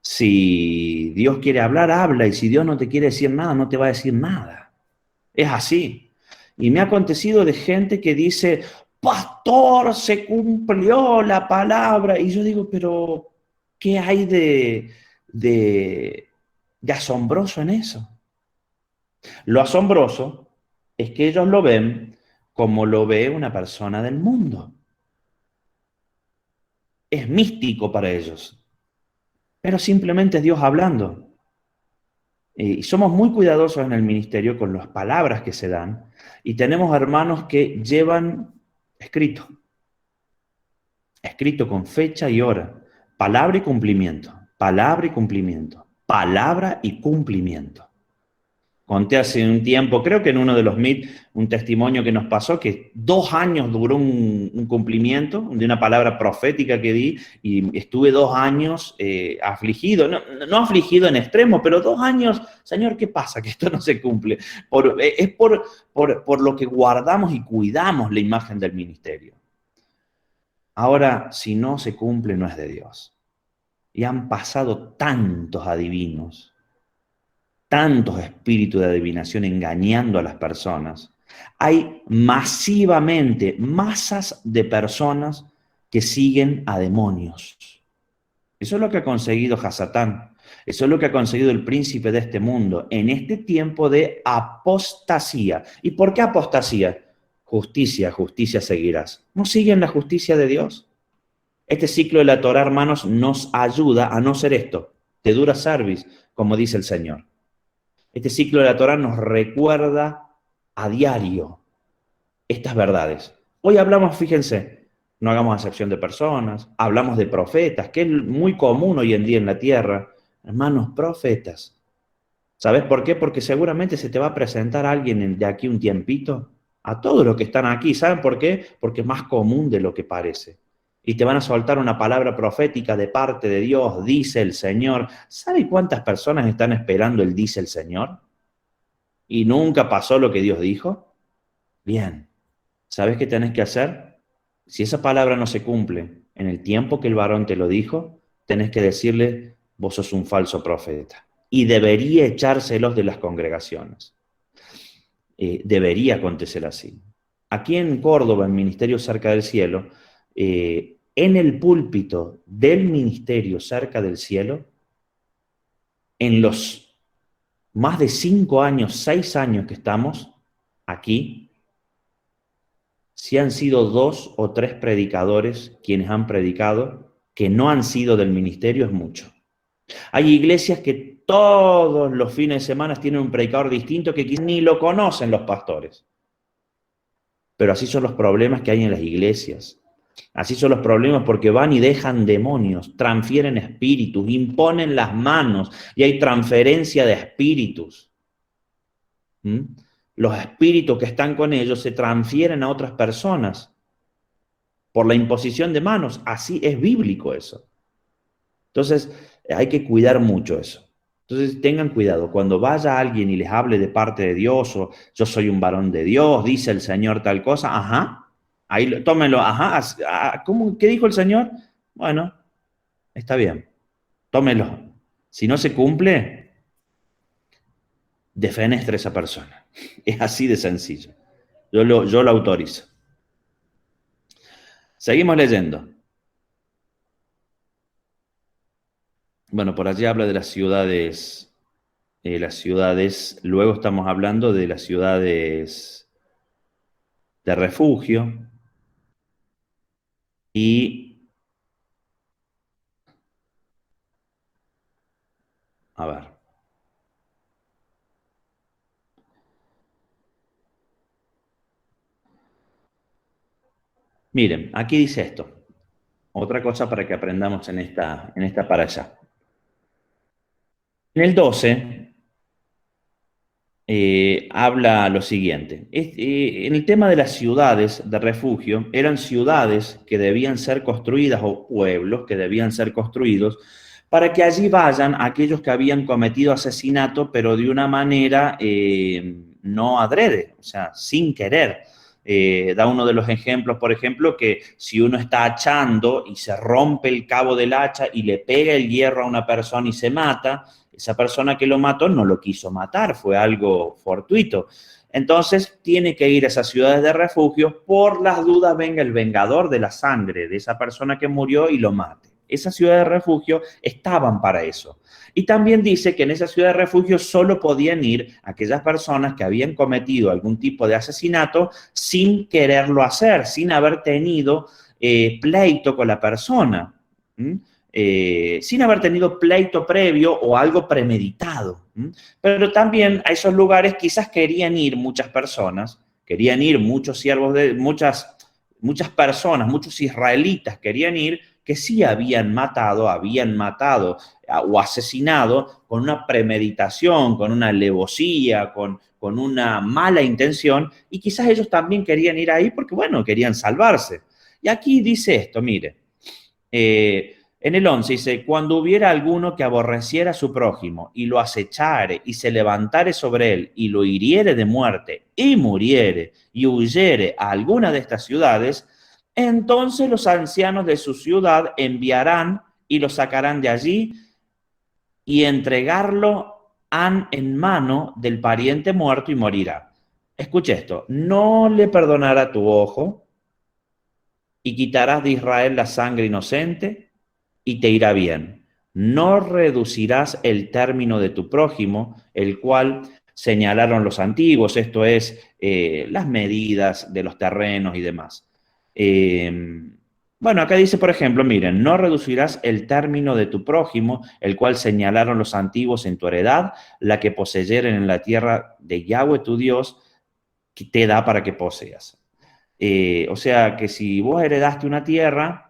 Si Dios quiere hablar, habla, y si Dios no te quiere decir nada, no te va a decir nada. Es así. Y me ha acontecido de gente que dice, pastor, se cumplió la palabra. Y yo digo, pero ¿qué hay de asombroso en eso? Lo asombroso es que ellos lo ven como lo ve una persona del mundo. Es místico para ellos, pero simplemente es Dios hablando. Y somos muy cuidadosos en el ministerio con las palabras que se dan y tenemos hermanos que llevan escrito. escrito con fecha y hora, palabra y cumplimiento, palabra y cumplimiento, palabra y cumplimiento. Conté hace un tiempo, creo que en uno de los Meet, un testimonio que nos pasó, que 2 años duró un cumplimiento de una palabra profética que di, y estuve 2 años afligido, no afligido en extremo, pero 2 años, Señor, ¿qué pasa? Que esto no se cumple. Es por lo que guardamos y cuidamos la imagen del ministerio. Ahora, si no se cumple, no es de Dios. Y han pasado tantos adivinos, tantos espíritus de adivinación engañando a las personas. Hay masivamente masas de personas que siguen a demonios. Eso es lo que ha conseguido Hasatán. Eso es lo que ha conseguido el príncipe de este mundo en este tiempo de apostasía. ¿Y por qué apostasía? Justicia, justicia seguirás. ¿No siguen la justicia de Dios? Este ciclo de la Torá, hermanos, nos ayuda a no ser esto, de dura service, como dice el Señor. Este ciclo de la Torá nos recuerda a diario estas verdades. Hoy hablamos, fíjense, no hagamos acepción de personas, hablamos de profetas, que es muy común hoy en día en la tierra. Hermanos, profetas. ¿Sabes por qué? Porque seguramente se te va a presentar alguien de aquí un tiempito, a todos los que están aquí. ¿Saben por qué? Porque es más común de lo que parece. Y te van a soltar una palabra profética de parte de Dios, dice el Señor. ¿Sabe cuántas personas están esperando el dice el Señor? ¿Y nunca pasó lo que Dios dijo? Bien, ¿sabes qué tenés que hacer? Si esa palabra no se cumple en el tiempo que el varón te lo dijo, tenés que decirle, vos sos un falso profeta. Y debería echárselos de las congregaciones. Debería acontecer así. Aquí en Córdoba, en Ministerio Cerca del Cielo, en el púlpito del Ministerio Cerca del Cielo, en los más de 5 años, 6 años que estamos aquí, si han sido 2 o 3 predicadores quienes han predicado, que no han sido del ministerio, es mucho. Hay iglesias que todos los fines de semana tienen un predicador distinto que quizás ni lo conocen los pastores. Pero así son los problemas que hay en las iglesias. Así son los problemas porque van y dejan demonios, transfieren espíritus, imponen las manos y hay transferencia de espíritus. Los espíritus que están con ellos se transfieren a otras personas por la imposición de manos. Así es bíblico eso. Entonces, hay que cuidar mucho eso. Entonces, tengan cuidado. Cuando vaya alguien y les hable de parte de Dios o yo soy un varón de Dios, dice el Señor tal cosa, ajá, ahí tómenlo, ajá, ¿cómo, qué dijo el Señor? Bueno, está bien, tómelo. Si no se cumple, defenestre a esa persona. Es así de sencillo. Yo lo autorizo. Seguimos leyendo. Bueno, por allí habla de las ciudades, luego estamos hablando de las ciudades de refugio y, a ver, miren, aquí dice esto, otra cosa para que aprendamos en esta para allá. En el 12 habla lo siguiente. En el tema de las ciudades de refugio, eran ciudades que debían ser construidas o pueblos que debían ser construidos para que allí vayan aquellos que habían cometido asesinato, pero de una manera no adrede, o sea, sin querer. Da uno de los ejemplos, por ejemplo, que si uno está hachando y se rompe el cabo del hacha y le pega el hierro a una persona y se mata, esa persona que lo mató no lo quiso matar, fue algo fortuito. Entonces tiene que ir a esas ciudades de refugio, por las dudas venga el vengador de la sangre de esa persona que murió y lo mate. Esas ciudades de refugio estaban para eso. Y también dice que en esa ciudad de refugio solo podían ir aquellas personas que habían cometido algún tipo de asesinato sin quererlo hacer, sin haber tenido pleito con la persona. Sin haber tenido pleito previo o algo premeditado. Pero también a esos lugares quizás querían ir muchas personas, querían ir muchos siervos de muchas muchas personas, muchos israelitas querían ir, que sí habían matado o asesinado con una premeditación, con una alevosía, con una mala intención, y quizás ellos también querían ir ahí porque, bueno, querían salvarse. Y aquí dice esto, mire, en el 11 dice, cuando hubiera alguno que aborreciera a su prójimo y lo acechare y se levantare sobre él y lo hiriere de muerte y muriere y huyere a alguna de estas ciudades, entonces los ancianos de su ciudad enviarán y lo sacarán de allí y entregarlo han en mano del pariente muerto y morirá. Escuche esto, no le perdonará tu ojo y quitarás de Israel la sangre inocente y te irá bien. No reducirás el término de tu prójimo, el cual señalaron los antiguos, esto es, las medidas de los terrenos y demás. Bueno, acá dice, por ejemplo, miren, no reducirás el término de tu prójimo, el cual señalaron los antiguos en tu heredad, la que poseyeren en la tierra de Yahweh tu Dios, que te da para que poseas. O sea que si vos heredaste una tierra,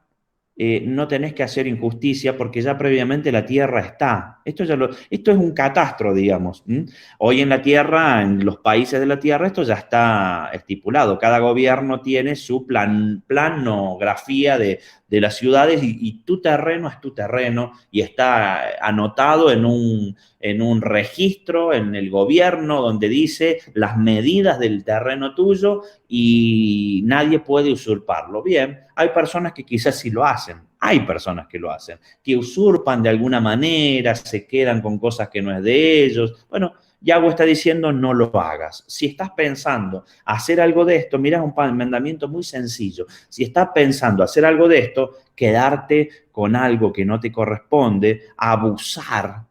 no tenés que hacer injusticia porque ya previamente la tierra está. Esto es un catastro, digamos. ¿M? Hoy en la tierra, en los países de la tierra, esto ya está estipulado. Cada gobierno tiene su planografía de las ciudades y tu terreno es tu terreno y está anotado en un registro en el gobierno donde dice las medidas del terreno tuyo y nadie puede usurparlo. Bien, hay personas que quizás sí lo hacen, hay personas que lo hacen, que usurpan de alguna manera, se quedan con cosas que no es de ellos. Bueno, Yahweh está diciendo no lo hagas. Si estás pensando hacer algo de esto, mira, es un mandamiento muy sencillo. Si estás pensando hacer algo de esto, quedarte con algo que no te corresponde, abusar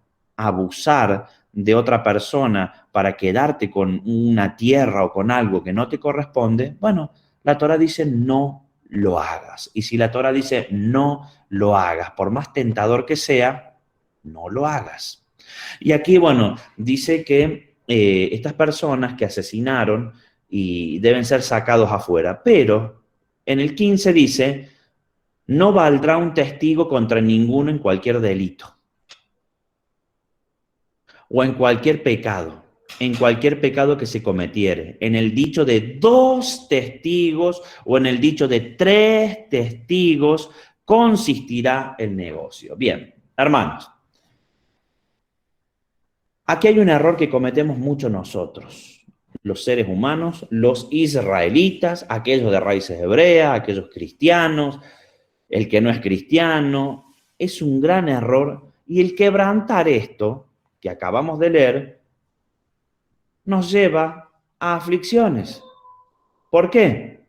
de otra persona para quedarte con una tierra o con algo que no te corresponde, bueno, la Torah dice no lo hagas. Y si la Torah dice no lo hagas, por más tentador que sea, no lo hagas. Y aquí, bueno, dice que estas personas que asesinaron y deben ser sacados afuera, pero en el 15 dice, no valdrá un testigo contra ninguno en cualquier delito o en cualquier pecado que se cometiere, en el dicho de 2 testigos o en el dicho de 3 testigos, consistirá el negocio. Bien, hermanos, aquí hay un error que cometemos mucho nosotros, los seres humanos, los israelitas, aquellos de raíces hebreas, aquellos cristianos, el que no es cristiano, es un gran error y el quebrantar esto que acabamos de leer nos lleva a aflicciones. ¿Por qué?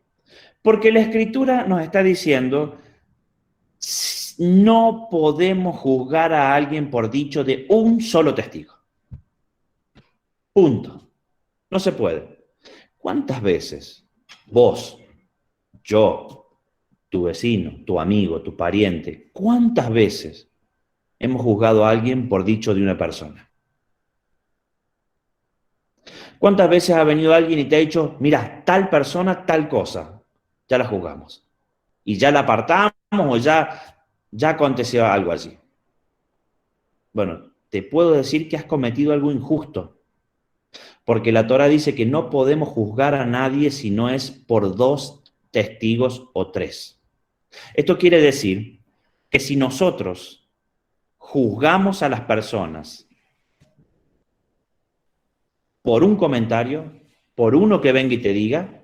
Porque la Escritura nos está diciendo, no podemos juzgar a alguien por dicho de un solo testigo. Punto. No se puede. ¿Cuántas veces vos, yo, tu vecino, tu amigo, tu pariente, cuántas veces hemos juzgado a alguien por dicho de una persona? ¿Cuántas veces ha venido alguien y te ha dicho, mira, tal persona, tal cosa? Ya la juzgamos. Y ya la apartamos o ya aconteció algo allí. Bueno, te puedo decir que has cometido algo injusto. Porque la Torah dice que no podemos juzgar a nadie si no es por 2 testigos o 3. Esto quiere decir que si nosotros juzgamos a las personas por un comentario, por uno que venga y te diga,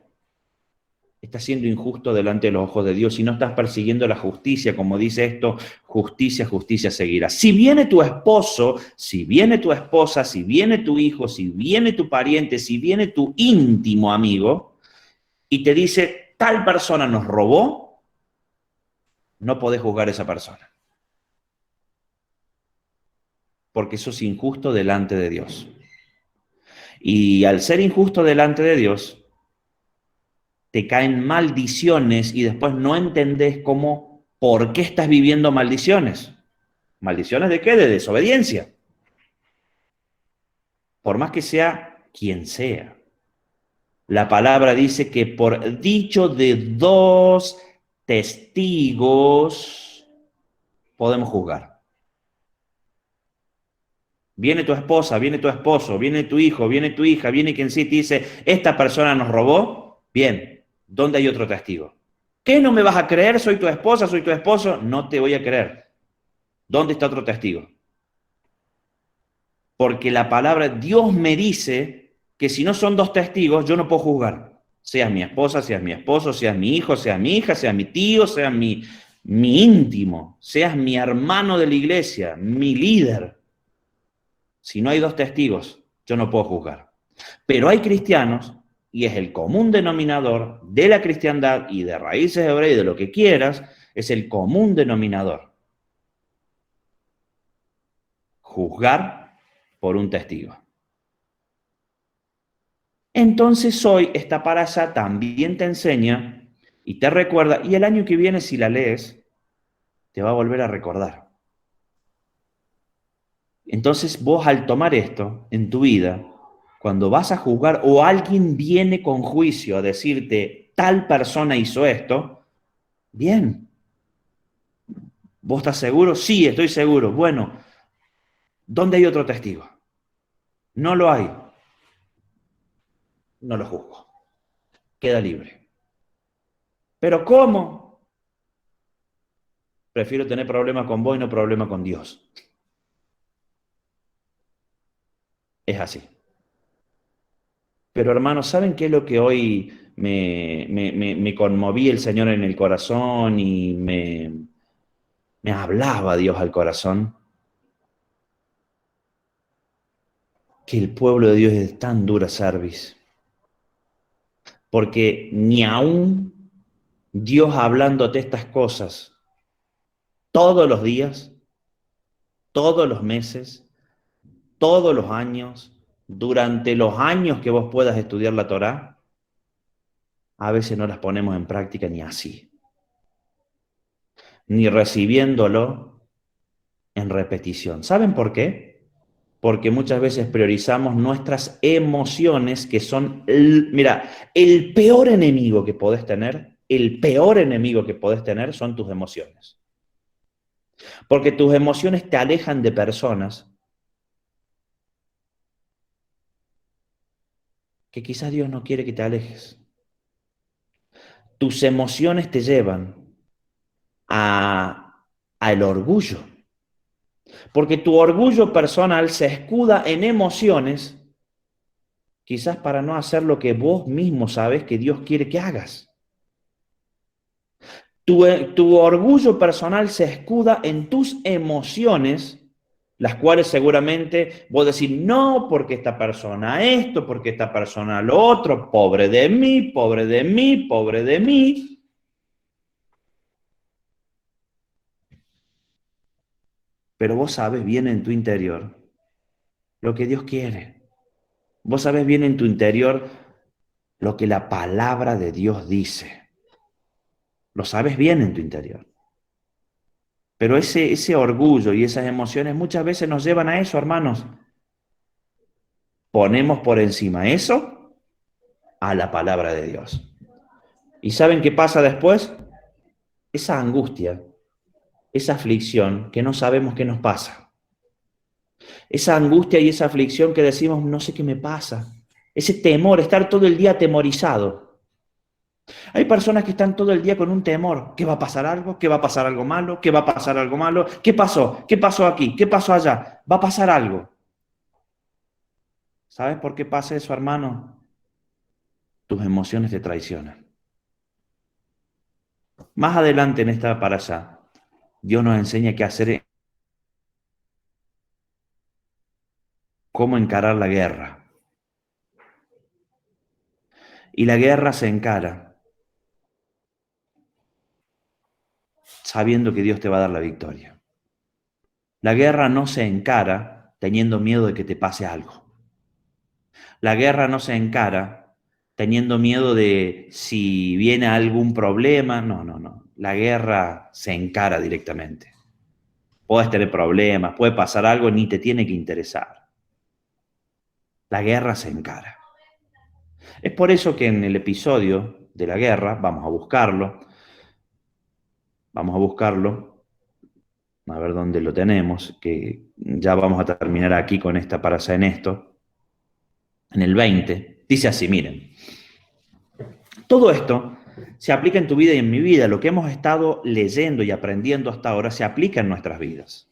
estás siendo injusto delante de los ojos de Dios y no estás persiguiendo la justicia, como dice esto, justicia, justicia seguirá. Si viene tu esposo, si viene tu esposa, si viene tu hijo, si viene tu pariente, si viene tu íntimo amigo y te dice, tal persona nos robó, no podés juzgar a esa persona. Porque eso es injusto delante de Dios. Y al ser injusto delante de Dios, te caen maldiciones y después no entendés por qué estás viviendo maldiciones. ¿Maldiciones de qué? De desobediencia. Por más que sea quien sea. La palabra dice que por dicho de dos testigos podemos juzgar. Viene tu esposa, viene tu esposo, viene tu hijo, viene tu hija, viene quien sí te dice, esta persona nos robó. Bien, ¿dónde hay otro testigo? ¿Qué no me vas a creer? Soy tu esposa, soy tu esposo. No te voy a creer. ¿Dónde está otro testigo? Porque la palabra, Dios me dice que si no son dos testigos, yo no puedo juzgar. Seas mi esposa, seas mi esposo, seas mi hijo, seas mi hija, seas mi tío, seas mi íntimo, seas mi hermano de la iglesia, mi líder. Si no hay dos testigos, yo no puedo juzgar. Pero hay cristianos, y es el común denominador de la cristiandad y de raíces hebreas y de lo que quieras, es el común denominador. Juzgar por un testigo. Entonces hoy esta parasha también te enseña y te recuerda, y el año que viene si la lees, te va a volver a recordar. Entonces vos al tomar esto en tu vida, cuando vas a juzgar o alguien viene con juicio a decirte, tal persona hizo esto, bien. ¿Vos estás seguro? Sí, estoy seguro. Bueno, ¿dónde hay otro testigo? No lo hay. No lo juzgo. Queda libre. ¿Pero cómo? Prefiero tener problemas con vos y no problemas con Dios. Es así. Pero hermanos, ¿saben qué es lo que hoy me conmovía el Señor en el corazón y me hablaba Dios al corazón? Que el pueblo de Dios es tan dura service. Porque ni aún Dios hablándote estas cosas todos los días, todos los meses, todos los años, durante los años que vos puedas estudiar la Torá, a veces no las ponemos en práctica ni así, ni recibiéndolo en repetición. ¿Saben por qué? Porque muchas veces priorizamos nuestras emociones, que son, mira, el peor enemigo que podés tener, el peor enemigo que podés tener son tus emociones. Porque tus emociones te alejan de personas que quizás Dios no quiere que te alejes. Tus emociones te llevan al orgullo. Porque tu orgullo personal se escuda en emociones, quizás para no hacer lo que vos mismo sabes que Dios quiere que hagas. Tu orgullo personal se escuda en tus emociones, las cuales seguramente vos decís, no, porque esta persona esto, porque esta persona lo otro, pobre de mí, pobre de mí, pobre de mí. Pero vos sabes bien en tu interior lo que Dios quiere. Vos sabés bien en tu interior lo que la palabra de Dios dice. Lo sabes bien en tu interior. Pero ese orgullo y esas emociones muchas veces nos llevan a eso, hermanos. Ponemos por encima eso a la palabra de Dios. ¿Y saben qué pasa después? Esa angustia, esa aflicción que no sabemos qué nos pasa. Esa angustia y esa aflicción que decimos, no sé qué me pasa. Ese temor, estar todo el día atemorizado. Hay personas que están todo el día con un temor. ¿Qué va a pasar algo? ¿Qué va a pasar algo malo? ¿Qué va a pasar algo malo? ¿Qué pasó? ¿Qué pasó aquí? ¿Qué pasó allá? Va a pasar algo. ¿Sabes por qué pasa eso, hermano? Tus emociones te traicionan. Más adelante en esta parasha, Dios nos enseña qué hacer, cómo encarar la guerra. Y la guerra se encara sabiendo que Dios te va a dar la victoria. La guerra no se encara teniendo miedo de que te pase algo. La guerra no se encara teniendo miedo de si viene algún problema. No, no, no. La guerra se encara directamente. Puedes tener problemas, puede pasar algo, ni te tiene que interesar. La guerra se encara. Es por eso que en el episodio de la guerra, vamos a buscarlo, a ver dónde lo tenemos, que ya vamos a terminar aquí con esta parasha en esto, en el 20, dice así, miren, todo esto se aplica en tu vida y en mi vida, lo que hemos estado leyendo y aprendiendo hasta ahora se aplica en nuestras vidas.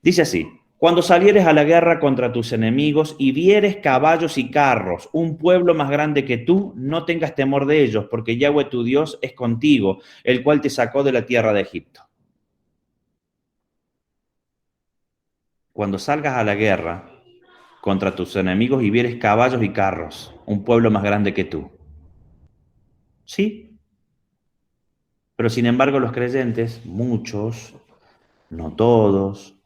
Dice así, cuando salieres a la guerra contra tus enemigos y vieres caballos y carros, un pueblo más grande que tú, no tengas temor de ellos, porque Yahweh tu Dios es contigo, el cual te sacó de la tierra de Egipto. Cuando salgas a la guerra contra tus enemigos y vieres caballos y carros, un pueblo más grande que tú. Sí, pero sin embargo los creyentes, muchos, no todos,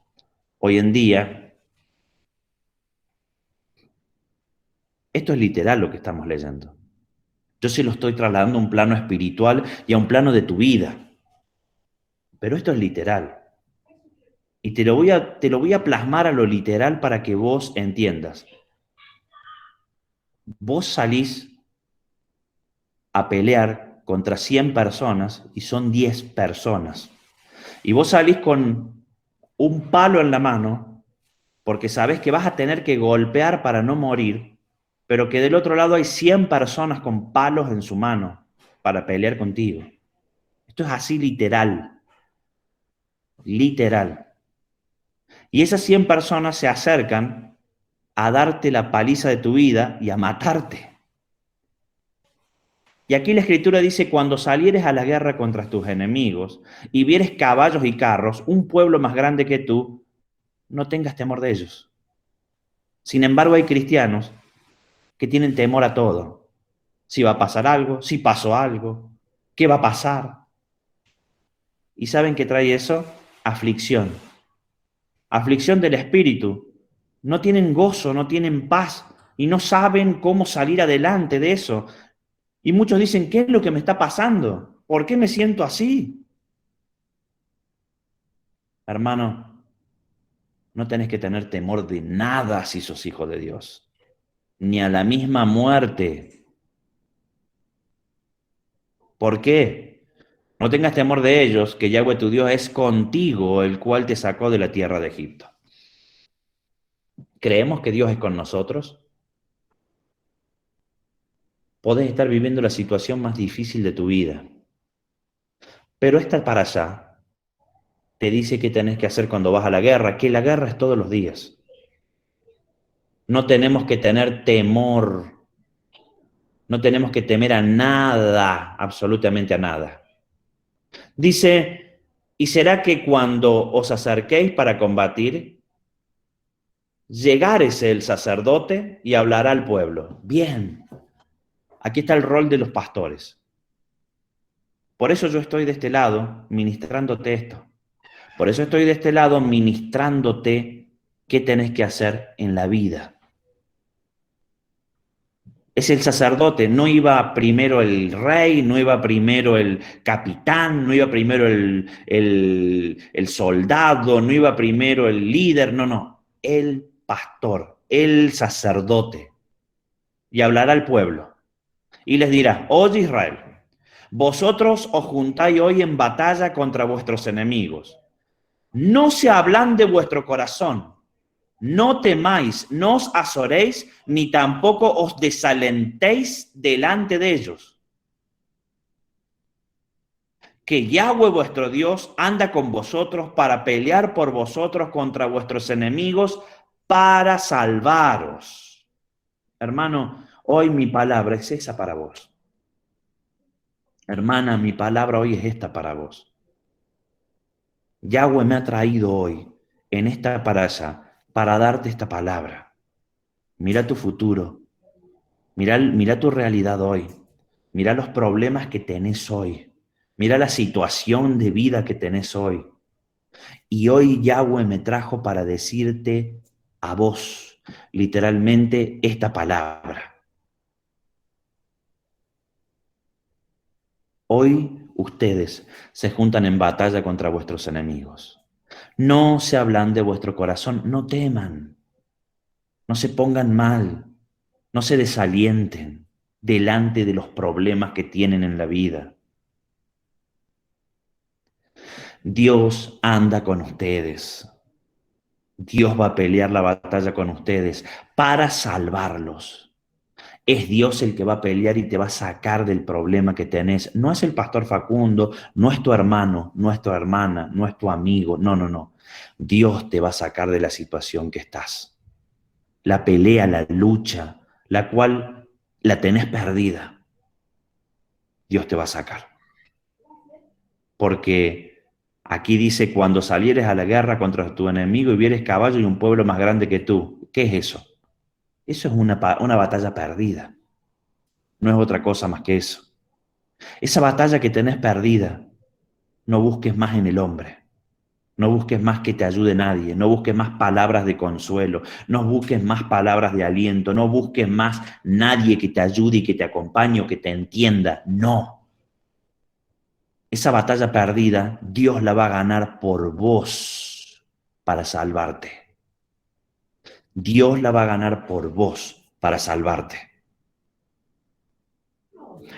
hoy en día, esto es literal lo que estamos leyendo. Yo se lo estoy trasladando a un plano espiritual y a un plano de tu vida. Pero esto es literal. Y te lo voy a plasmar a lo literal para que vos entiendas. Vos salís a pelear contra 100 personas y son 10 personas. Y vos salís con un palo en la mano porque sabés que vas a tener que golpear para no morir, pero que del otro lado hay 100 personas con palos en su mano para pelear contigo. Esto es así literal, literal. Y esas 100 personas se acercan a darte la paliza de tu vida y a matarte. Y aquí la Escritura dice, cuando salieres a la guerra contra tus enemigos y vieres caballos y carros, un pueblo más grande que tú, no tengas temor de ellos. Sin embargo, hay cristianos que tienen temor a todo. Si va a pasar algo, si pasó algo, qué va a pasar. ¿Y saben qué trae eso? Aflicción. Aflicción del espíritu. No tienen gozo, no tienen paz y no saben cómo salir adelante de eso. Y muchos dicen, ¿qué es lo que me está pasando? ¿Por qué me siento así? Hermano, no tenés que tener temor de nada si sos hijo de Dios, ni a la misma muerte. ¿Por qué? No tengas temor de ellos, que Yahweh tu Dios es contigo, el cual te sacó de la tierra de Egipto. ¿Creemos que Dios es con nosotros? Podés estar viviendo la situación más difícil de tu vida, pero esta para allá te dice qué tenés que hacer cuando vas a la guerra, que la guerra es todos los días. No tenemos que tener temor, no tenemos que temer a nada, absolutamente a nada. Dice, ¿y será que cuando os acerquéis para combatir, llegárese el sacerdote y hablará al pueblo? Bien, aquí está el rol de los pastores. Por eso yo estoy de este lado ministrándote esto. Por eso estoy de este lado ministrándote qué tenés que hacer en la vida. Es el sacerdote, no iba primero el rey, no iba primero el capitán, no iba primero el soldado, no iba primero el líder, no, el pastor, el sacerdote. Y hablará al pueblo y les dirá, oye Israel, vosotros os juntáis hoy en batalla contra vuestros enemigos. No se ablande vuestro corazón. No temáis, no os azoréis, ni tampoco os desalentéis delante de ellos. Que Yahweh vuestro Dios anda con vosotros para pelear por vosotros contra vuestros enemigos, para salvaros. Hermano, hoy mi palabra es esa para vos. Hermana, mi palabra hoy es esta para vos. Yahweh me ha traído hoy en esta parasha para darte esta palabra. Mira tu futuro. Mira tu realidad hoy. Mira los problemas que tenés hoy. Mira la situación de vida que tenés hoy. Y hoy Yahweh me trajo para decirte a vos, literalmente, esta palabra. Hoy ustedes se juntan en batalla contra vuestros enemigos. No se ablande vuestro corazón, no teman, no se pongan mal. No se desalienten delante de los problemas que tienen en la vida. Dios anda con ustedes. Dios va a pelear la batalla con ustedes para salvarlos. Es Dios el que va a pelear y te va a sacar del problema que tenés. No es el pastor Facundo, no es tu hermano, no es tu hermana, no es tu amigo. No, no, no. Dios te va a sacar de la situación que estás. La pelea, la lucha, la cual la tenés perdida. Dios te va a sacar. Porque aquí dice, cuando salieres a la guerra contra tu enemigo y vieres caballo y un pueblo más grande que tú. ¿Qué es eso? Eso es una batalla perdida. No es otra cosa más que eso. Esa batalla que tenés perdida, no busques más en el hombre. No busques más que te ayude nadie. No busques más palabras de consuelo. No busques más palabras de aliento. No busques más nadie que te ayude y que te acompañe o que te entienda. No. Esa batalla perdida, Dios la va a ganar por vos para salvarte. Dios la va a ganar por vos para salvarte.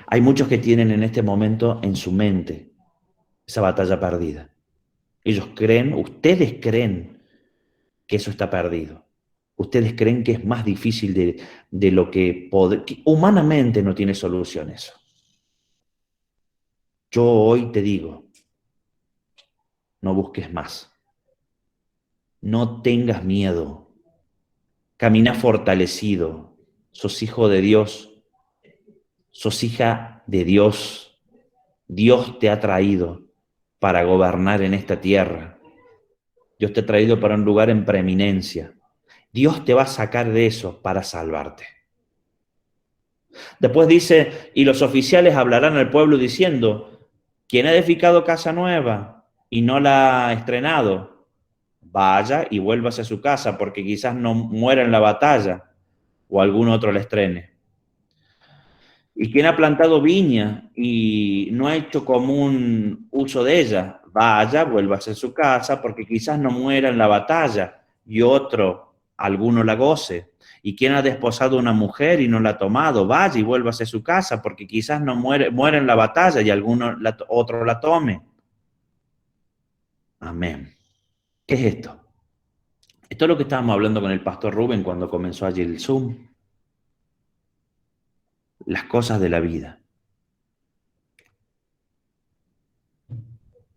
Hay muchos que tienen en este momento en su mente esa batalla perdida. Ellos creen, ustedes creen que eso está perdido. Ustedes creen que es más difícil de lo que humanamente no tiene solución eso. Yo hoy te digo, no busques más. No tengas miedo. Camina fortalecido. Sos hijo de Dios. Sos hija de Dios. Dios te ha traído para gobernar en esta tierra. Dios te ha traído para un lugar en preeminencia. Dios te va a sacar de eso para salvarte. Después dice, y los oficiales hablarán al pueblo diciendo, ¿quién ha edificado casa nueva y no la ha estrenado? Vaya y vuélvase a su casa, porque quizás no muera en la batalla o algún otro la estrene. ¿Y quién ha plantado viña y no ha hecho común uso de ella? Vaya, vuélvase a su casa, porque quizás no muera en la batalla y otro, alguno la goce. ¿Y quién ha desposado una mujer y no la ha tomado? Vaya y vuélvase a su casa, porque quizás no muera en la batalla y otro la tome. Amén. ¿Qué es esto? Esto es lo que estábamos hablando con el pastor Rubén cuando comenzó allí el Zoom. Las cosas de la vida.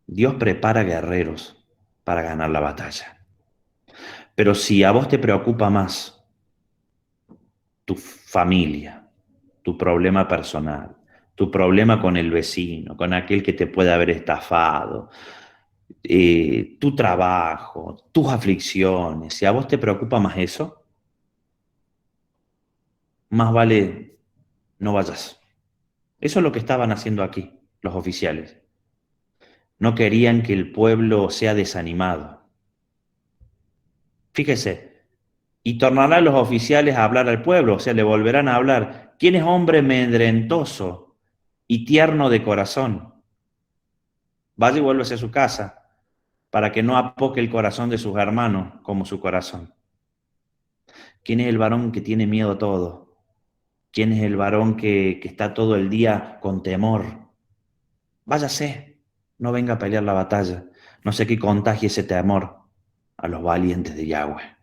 Dios prepara guerreros para ganar la batalla. Pero si a vos te preocupa más tu familia, tu problema personal, tu problema con el vecino, con aquel que te puede haber estafado, tu trabajo, tus aflicciones, si a vos te preocupa más eso, más vale no vayas. Eso es lo que estaban haciendo aquí los oficiales. No querían que el pueblo sea desanimado. Fíjese, y tornarán los oficiales a hablar al pueblo, o sea, le volverán a hablar. ¿Quién es hombre amedrentoso y tierno de corazón? Vaya y vuélvese a su casa, para que no apoque el corazón de sus hermanos como su corazón. ¿Quién es el varón que tiene miedo a todo? ¿Quién es el varón que está todo el día con temor? Váyase, no venga a pelear la batalla. No sé qué contagie ese temor a los valientes de Yahweh.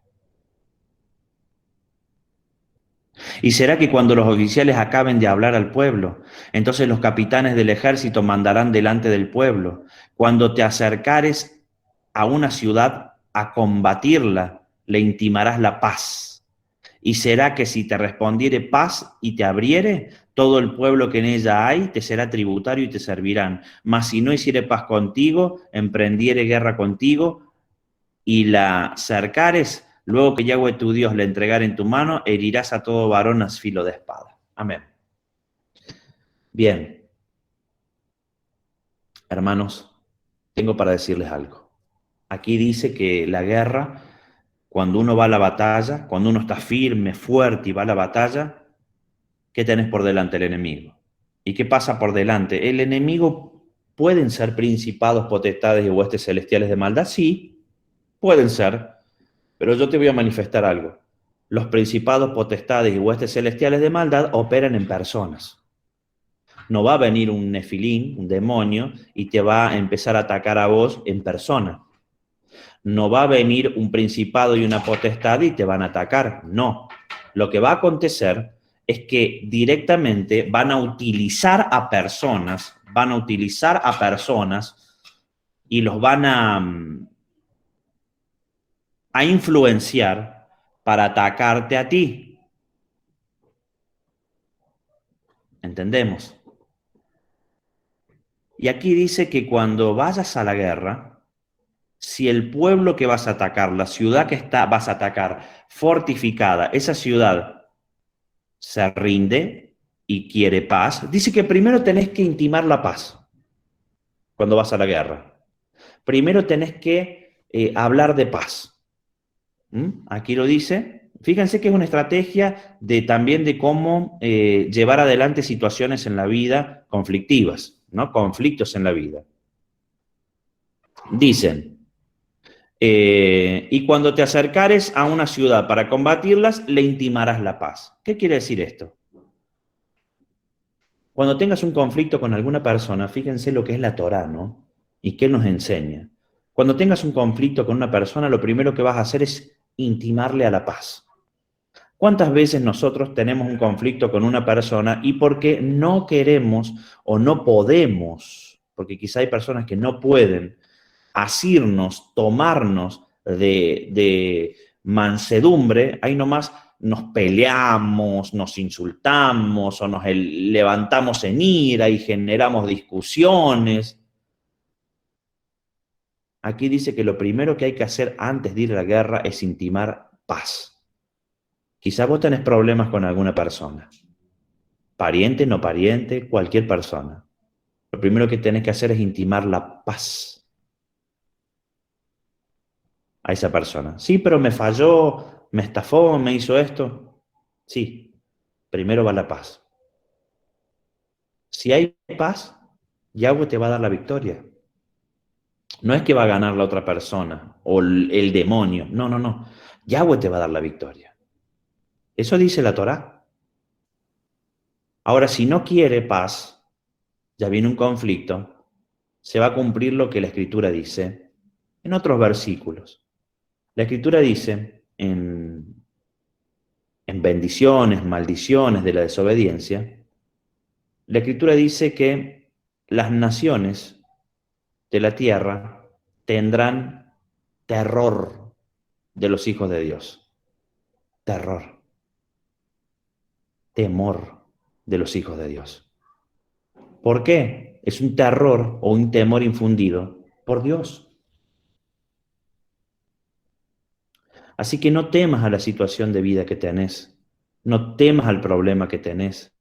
Y será que cuando los oficiales acaben de hablar al pueblo, entonces los capitanes del ejército mandarán delante del pueblo. Cuando te acercares a una ciudad a combatirla, le intimarás la paz. Y será que si te respondiere paz y te abriere, todo el pueblo que en ella hay te será tributario y te servirán. Mas si no hiciere paz contigo, emprendiere guerra contigo y la cercares, luego que Yahweh tu Dios le entregare en tu mano, herirás a todo varón a filo de espada. Amén. Bien, hermanos, tengo para decirles algo. Aquí dice que la guerra, cuando uno va a la batalla, cuando uno está firme, fuerte y va a la batalla, ¿qué tenés por delante? El enemigo. ¿Y qué pasa por delante? El enemigo pueden ser principados, potestades y huestes celestiales de maldad, sí, pueden ser, pero yo te voy a manifestar algo. los principados, potestades y huestes celestiales de maldad operan en personas. No va a venir un nefilín, un demonio, y te va a empezar a atacar a vos en persona. No va a venir un principado y una potestad y te van a atacar. No. Lo que va a acontecer es que directamente van a utilizar a personas y los van a influenciar para atacarte a ti. ¿Entendemos? Y aquí dice que cuando vayas a la guerra, si el pueblo que vas a atacar, la ciudad que vas a atacar, fortificada, esa ciudad se rinde y quiere paz, dice que primero tenés que intimar la paz cuando vas a la guerra. Primero tenés que hablar de paz. Aquí lo dice. Fíjense que es una estrategia también de cómo llevar adelante situaciones en la vida conflictivas, ¿no? Conflictos en la vida. Dicen, y cuando te acercares a una ciudad para combatirlas, le intimarás la paz. ¿Qué quiere decir esto? Cuando tengas un conflicto con alguna persona, fíjense lo que es la Torá, ¿no? Y qué nos enseña. Cuando tengas un conflicto con una persona, lo primero que vas a hacer es intimarle a la paz. ¿Cuántas veces nosotros tenemos un conflicto con una persona y porque no queremos o no podemos, porque quizá hay personas que no pueden asirnos, tomarnos de mansedumbre, ahí nomás nos peleamos, nos insultamos o nos levantamos en ira y generamos discusiones? Aquí dice que lo primero que hay que hacer antes de ir a la guerra es intimar paz. Quizá vos tenés problemas con alguna persona, pariente, no pariente, cualquier persona. Lo primero que tenés que hacer es intimar la paz a esa persona. Sí, pero me falló, me estafó, me hizo esto. Sí, primero va la paz. Si hay paz, Yahweh te va a dar la victoria. No es que va a ganar la otra persona o el demonio. No, no, no. Yahweh te va a dar la victoria. Eso dice la Torá. Ahora, si no quiere paz, ya viene un conflicto, se va a cumplir lo que la Escritura dice en otros versículos. La Escritura dice en bendiciones, maldiciones de la desobediencia, la Escritura dice que las naciones de la tierra tendrán terror de los hijos de Dios. Terror, temor de los hijos de Dios. ¿Por qué? Es un terror o un temor infundido por Dios. Así que no temas a la situación de vida que tenés, no temas al problema que tenés,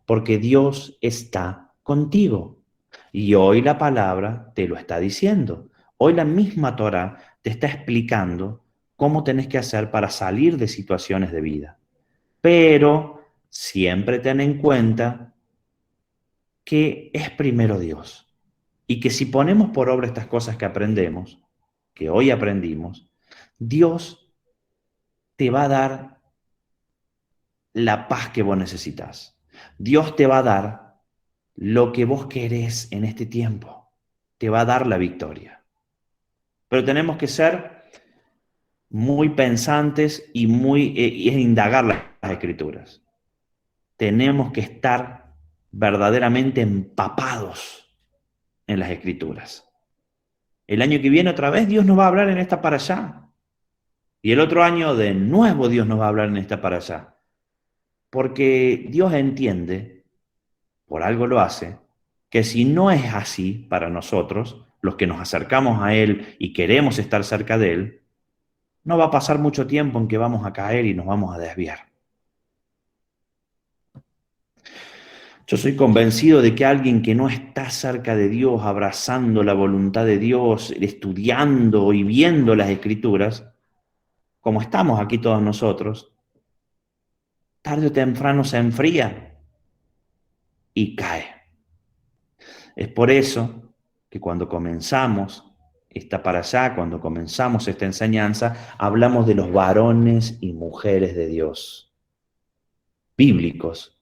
porque Dios está contigo. Y hoy la palabra te lo está diciendo. Hoy la misma Torá te está explicando cómo tenés que hacer para salir de situaciones de vida. Pero siempre ten en cuenta que es primero Dios. Y que si ponemos por obra estas cosas que aprendemos, que hoy aprendimos, Dios te va a dar la paz que vos necesitas. Dios te va a dar lo que vos querés en este tiempo. Te va a dar la victoria. Pero tenemos que ser muy pensantes y indagar las escrituras. Tenemos que estar verdaderamente empapados en las escrituras. El año que viene otra vez Dios nos va a hablar en esta para allá. Y el otro año de nuevo Dios nos va a hablar en esta para allá. Porque Dios entiende, por algo lo hace, que si no es así para nosotros, los que nos acercamos a Él y queremos estar cerca de Él, no va a pasar mucho tiempo en que vamos a caer y nos vamos a desviar. Yo soy convencido de que alguien que no está cerca de Dios, abrazando la voluntad de Dios, estudiando y viendo las Escrituras, como estamos aquí todos nosotros, tarde o temprano se enfría y cae. Es por eso que cuando comenzamos está para allá, cuando comenzamos esta enseñanza, hablamos de los varones y mujeres de Dios, bíblicos,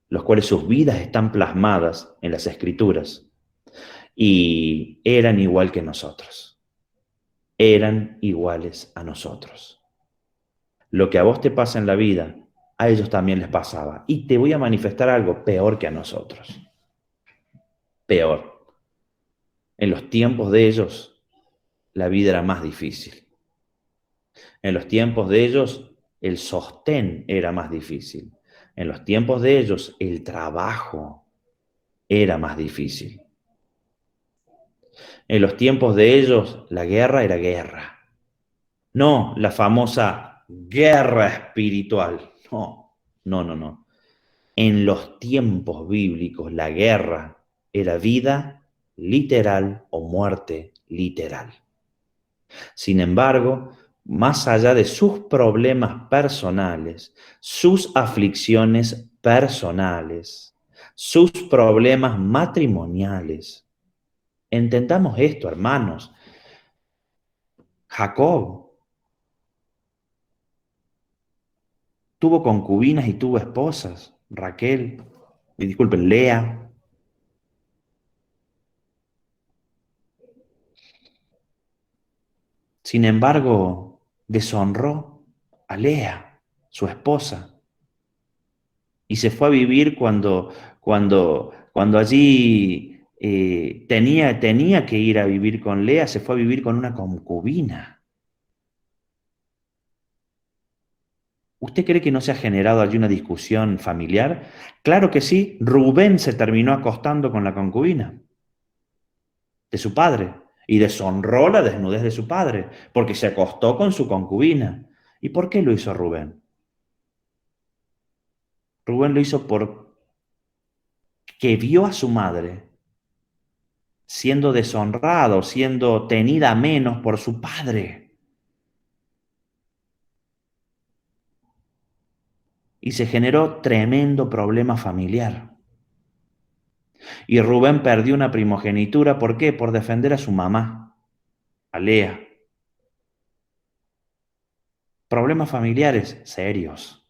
los cuales sus vidas están plasmadas en las Escrituras y eran igual que nosotros, eran iguales a nosotros. Lo que a vos te pasa en la vida, a ellos también les pasaba. Y te voy a manifestar algo peor que a nosotros. Peor. En los tiempos de ellos, la vida era más difícil. En los tiempos de ellos, el sostén era más difícil. En los tiempos de ellos, el trabajo era más difícil. En los tiempos de ellos, la guerra era guerra. No la famosa guerra espiritual. No, no, no, no. En los tiempos bíblicos, la guerra era vida literal o muerte literal. Sin embargo, más allá de sus problemas personales, sus aflicciones personales, sus problemas matrimoniales, entendamos esto, hermanos. Jacob tuvo concubinas y tuvo esposas. Raquel, disculpen, Lea. Sin embargo, deshonró a Lea, su esposa, y se fue a vivir cuando allí tenía que ir a vivir con Lea, se fue a vivir con una concubina. ¿Usted cree que no se ha generado allí una discusión familiar? Claro que sí, Rubén se terminó acostando con la concubina de su padre y deshonró la desnudez de su padre porque se acostó con su concubina. ¿Y por qué lo hizo Rubén? Rubén lo hizo porque vio a su madre siendo deshonrado, siendo tenida a menos por su padre. Y se generó tremendo problema familiar. Y Rubén perdió una primogenitura, ¿por qué? Por defender a su mamá, a Lea. Problemas familiares serios.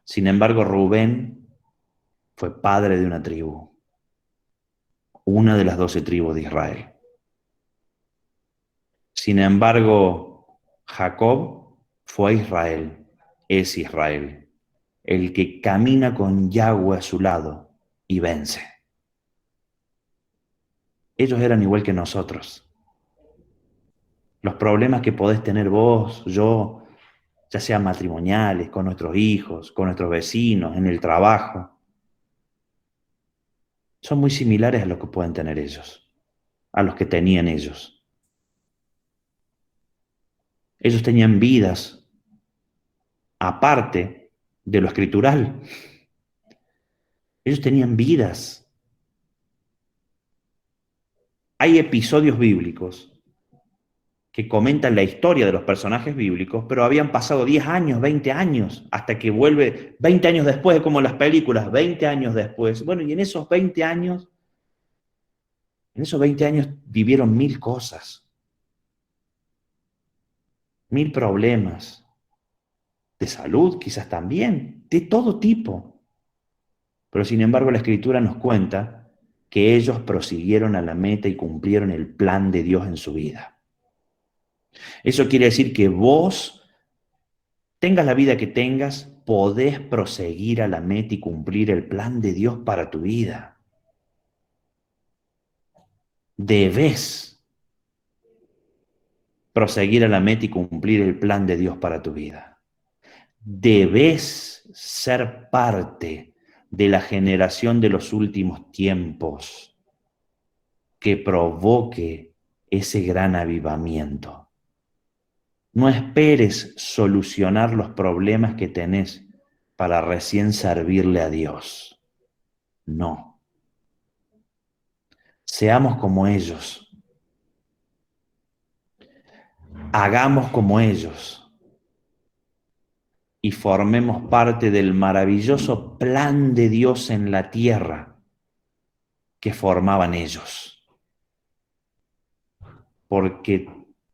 Sin embargo, Rubén fue padre de una tribu, una de las 12 tribus de Israel. Sin embargo, Jacob fue Israel, es Israel, el que camina con Yahweh a su lado y vence. Ellos eran igual que nosotros. Los problemas que podés tener vos, yo, ya sean matrimoniales, con nuestros hijos, con nuestros vecinos, en el trabajo, son muy similares a los que pueden tener ellos, a los que tenían ellos. Ellos tenían vidas aparte de lo escritural. Ellos tenían vidas. Hay episodios bíblicos que comentan la historia de los personajes bíblicos, pero habían pasado 10 años, 20 años, hasta que vuelve 20 años después, como en las películas, 20 años después. Bueno, y en esos 20 años vivieron 1000 cosas, 1000 problemas, de salud quizás también, de todo tipo. Pero sin embargo la Escritura nos cuenta que ellos prosiguieron a la meta y cumplieron el plan de Dios en su vida. Eso quiere decir que vos, tengas la vida que tengas, podés proseguir a la meta y cumplir el plan de Dios para tu vida. Debes proseguir a la meta y cumplir el plan de Dios para tu vida. Debes ser parte de la generación de los últimos tiempos que provoque ese gran avivamiento. No esperes solucionar los problemas que tenés para recién servirle a Dios. No. Seamos como ellos. Hagamos como ellos. Y formemos parte del maravilloso plan de Dios en la tierra que formaban ellos. porque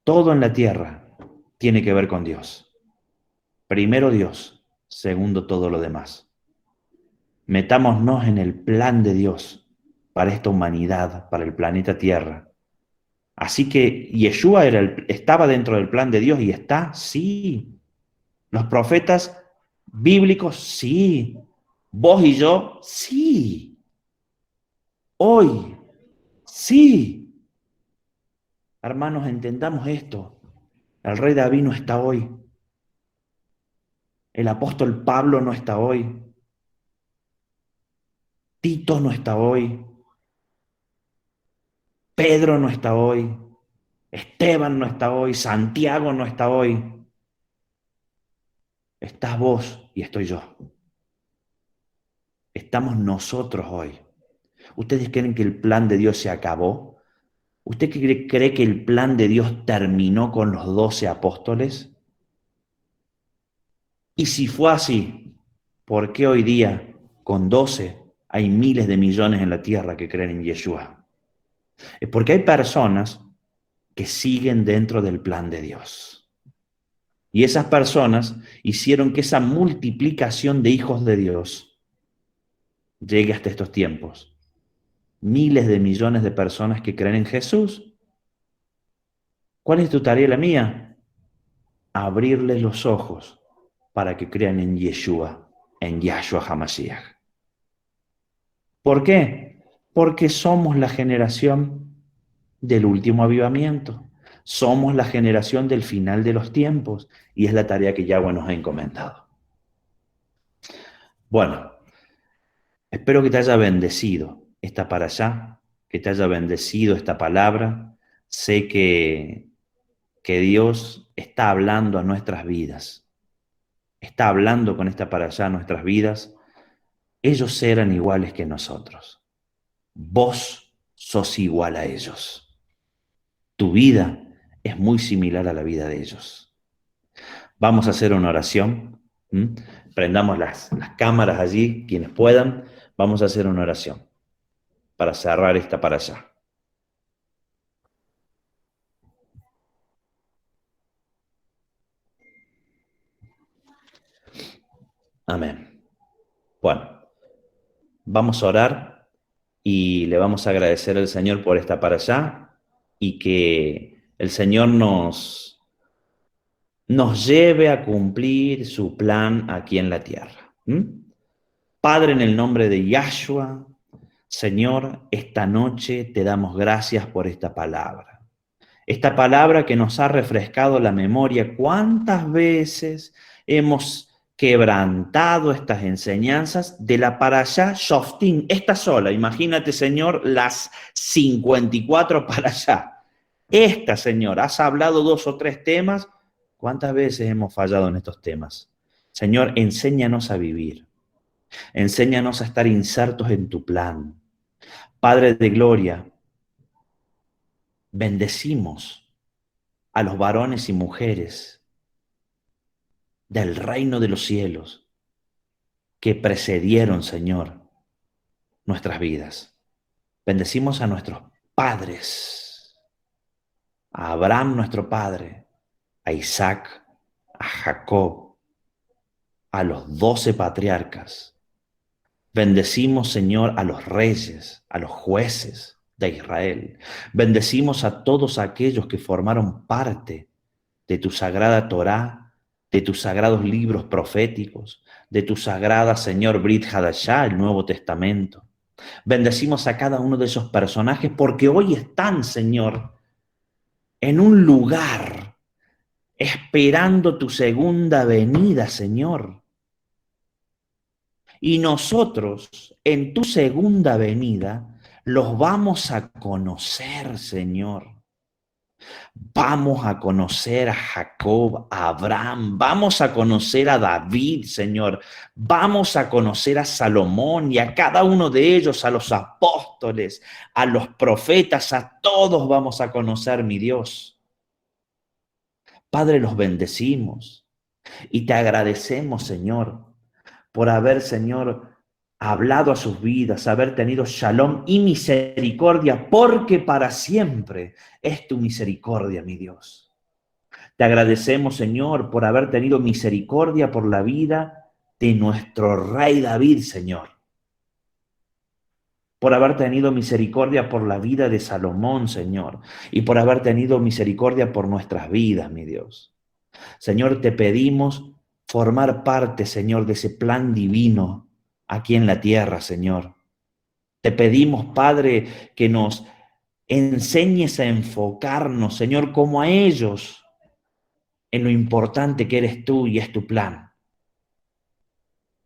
todo en la tierra tiene que ver con Dios. Primero Dios, segundo todo lo demás. Metámonos en el plan de Dios para esta humanidad, para el planeta Tierra. Así que Yeshua estaba dentro del plan de Dios y está, sí. Los profetas bíblicos, sí. Vos y yo, sí. Hoy, sí. Hermanos, entendamos esto. El rey David no está hoy. El apóstol Pablo no está hoy. Tito no está hoy. Pedro no está hoy. Esteban no está hoy. Santiago no está hoy. Estás vos y estoy yo. Estamos nosotros hoy. ¿Ustedes creen que el plan de Dios se acabó? ¿Usted cree que el plan de Dios terminó con los 12 apóstoles? Y si fue así, ¿por qué hoy día, con 12, hay miles de millones en la tierra que creen en Yeshua? Es porque hay personas que siguen dentro del plan de Dios. Y esas personas hicieron que esa multiplicación de hijos de Dios llegue hasta estos tiempos. Miles de millones de personas que creen en Jesús. ¿Cuál es tu tarea y la mía? Abrirles los ojos para que crean en Yeshua, en Yahshua HaMashiach. ¿Por qué? Porque somos la generación del último avivamiento. Somos la generación del final de los tiempos y es la tarea que Yahweh nos ha encomendado. Bueno, espero que te haya bendecido esta parashá, que te haya bendecido esta palabra. Sé que Dios está hablando a nuestras vidas. Está hablando con esta parashá a nuestras vidas. Ellos eran iguales que nosotros. Vos sos igual a ellos. Tu vida es muy similar a la vida de ellos. Vamos a hacer una oración. Prendamos las cámaras allí, quienes puedan. Vamos a hacer una oración para cerrar esta para allá. Amén. Bueno, vamos a orar y le vamos a agradecer al Señor por esta para allá y que el Señor nos lleve a cumplir su plan aquí en la tierra. Padre, en el nombre de Yahshua, Señor, esta noche te damos gracias por esta palabra. Esta palabra que nos ha refrescado la memoria. ¿Cuántas veces hemos quebrantado estas enseñanzas de la parashá Shoftim? Esta sola, imagínate, Señor, las 54 parashá. Esta, Señor, has hablado 2 o 3 temas. ¿Cuántas veces hemos fallado en estos temas? Señor, enséñanos a vivir. Enséñanos a estar insertos en tu plan. Padre de gloria, bendecimos a los varones y mujeres del reino de los cielos que precedieron, Señor, nuestras vidas. Bendecimos a nuestros padres, a Abraham, nuestro padre, a Isaac, a Jacob, a los 12 patriarcas. Bendecimos, Señor, a los reyes, a los jueces de Israel. Bendecimos a todos aquellos que formaron parte de tu sagrada Torá, de tus sagrados libros proféticos, de tu sagrada, Señor, Brit Hadashah, el Nuevo Testamento. Bendecimos a cada uno de esos personajes porque hoy están, Señor, en un lugar esperando tu segunda venida, Señor. Y nosotros, en tu segunda venida, los vamos a conocer, Señor. Vamos a conocer a Jacob, a Abraham, vamos a conocer a David, Señor. Vamos a conocer a Salomón y a cada uno de ellos, a los apóstoles, a los profetas, a todos vamos a conocer, mi Dios. Padre, los bendecimos y te agradecemos, Señor, por haber, Señor, hablado a sus vidas, haber tenido shalom y misericordia, porque para siempre es tu misericordia, mi Dios. Te agradecemos, Señor, por haber tenido misericordia por la vida de nuestro rey David, Señor. Por haber tenido misericordia por la vida de Salomón, Señor, y por haber tenido misericordia por nuestras vidas, mi Dios. Señor, te pedimos formar parte, Señor, de ese plan divino aquí en la tierra, Señor. Te pedimos, Padre, que nos enseñes a enfocarnos, Señor, como a ellos, en lo importante que eres tú y es tu plan.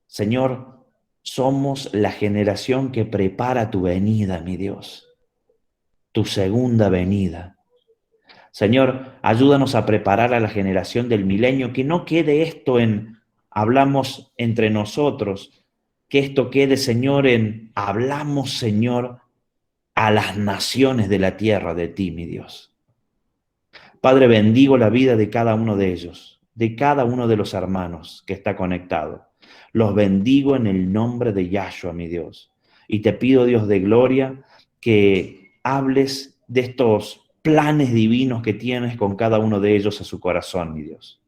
Señor, somos la generación que prepara tu venida, mi Dios, tu segunda venida. Señor, ayúdanos a preparar a la generación del milenio, que no quede esto en hablamos entre nosotros, que esto quede, Señor, en hablamos, Señor, a las naciones de la tierra de ti, mi Dios. Padre, bendigo la vida de cada uno de ellos, de cada uno de los hermanos que está conectado. Los bendigo en el nombre de Yahshua, mi Dios. Y te pido, Dios de gloria, que hables de estos planes divinos que tienes con cada uno de ellos a su corazón, mi Dios.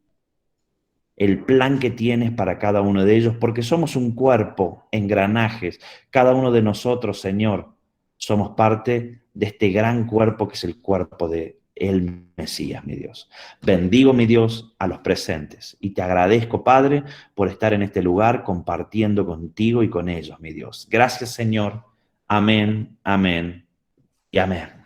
El plan que tienes para cada uno de ellos, porque somos un cuerpo, engranajes. Cada uno de nosotros, Señor, somos parte de este gran cuerpo que es el cuerpo de el Mesías, mi Dios. Bendigo, mi Dios, a los presentes y te agradezco, Padre, por estar en este lugar compartiendo contigo y con ellos, mi Dios. Gracias, Señor. Amén, amén y amén.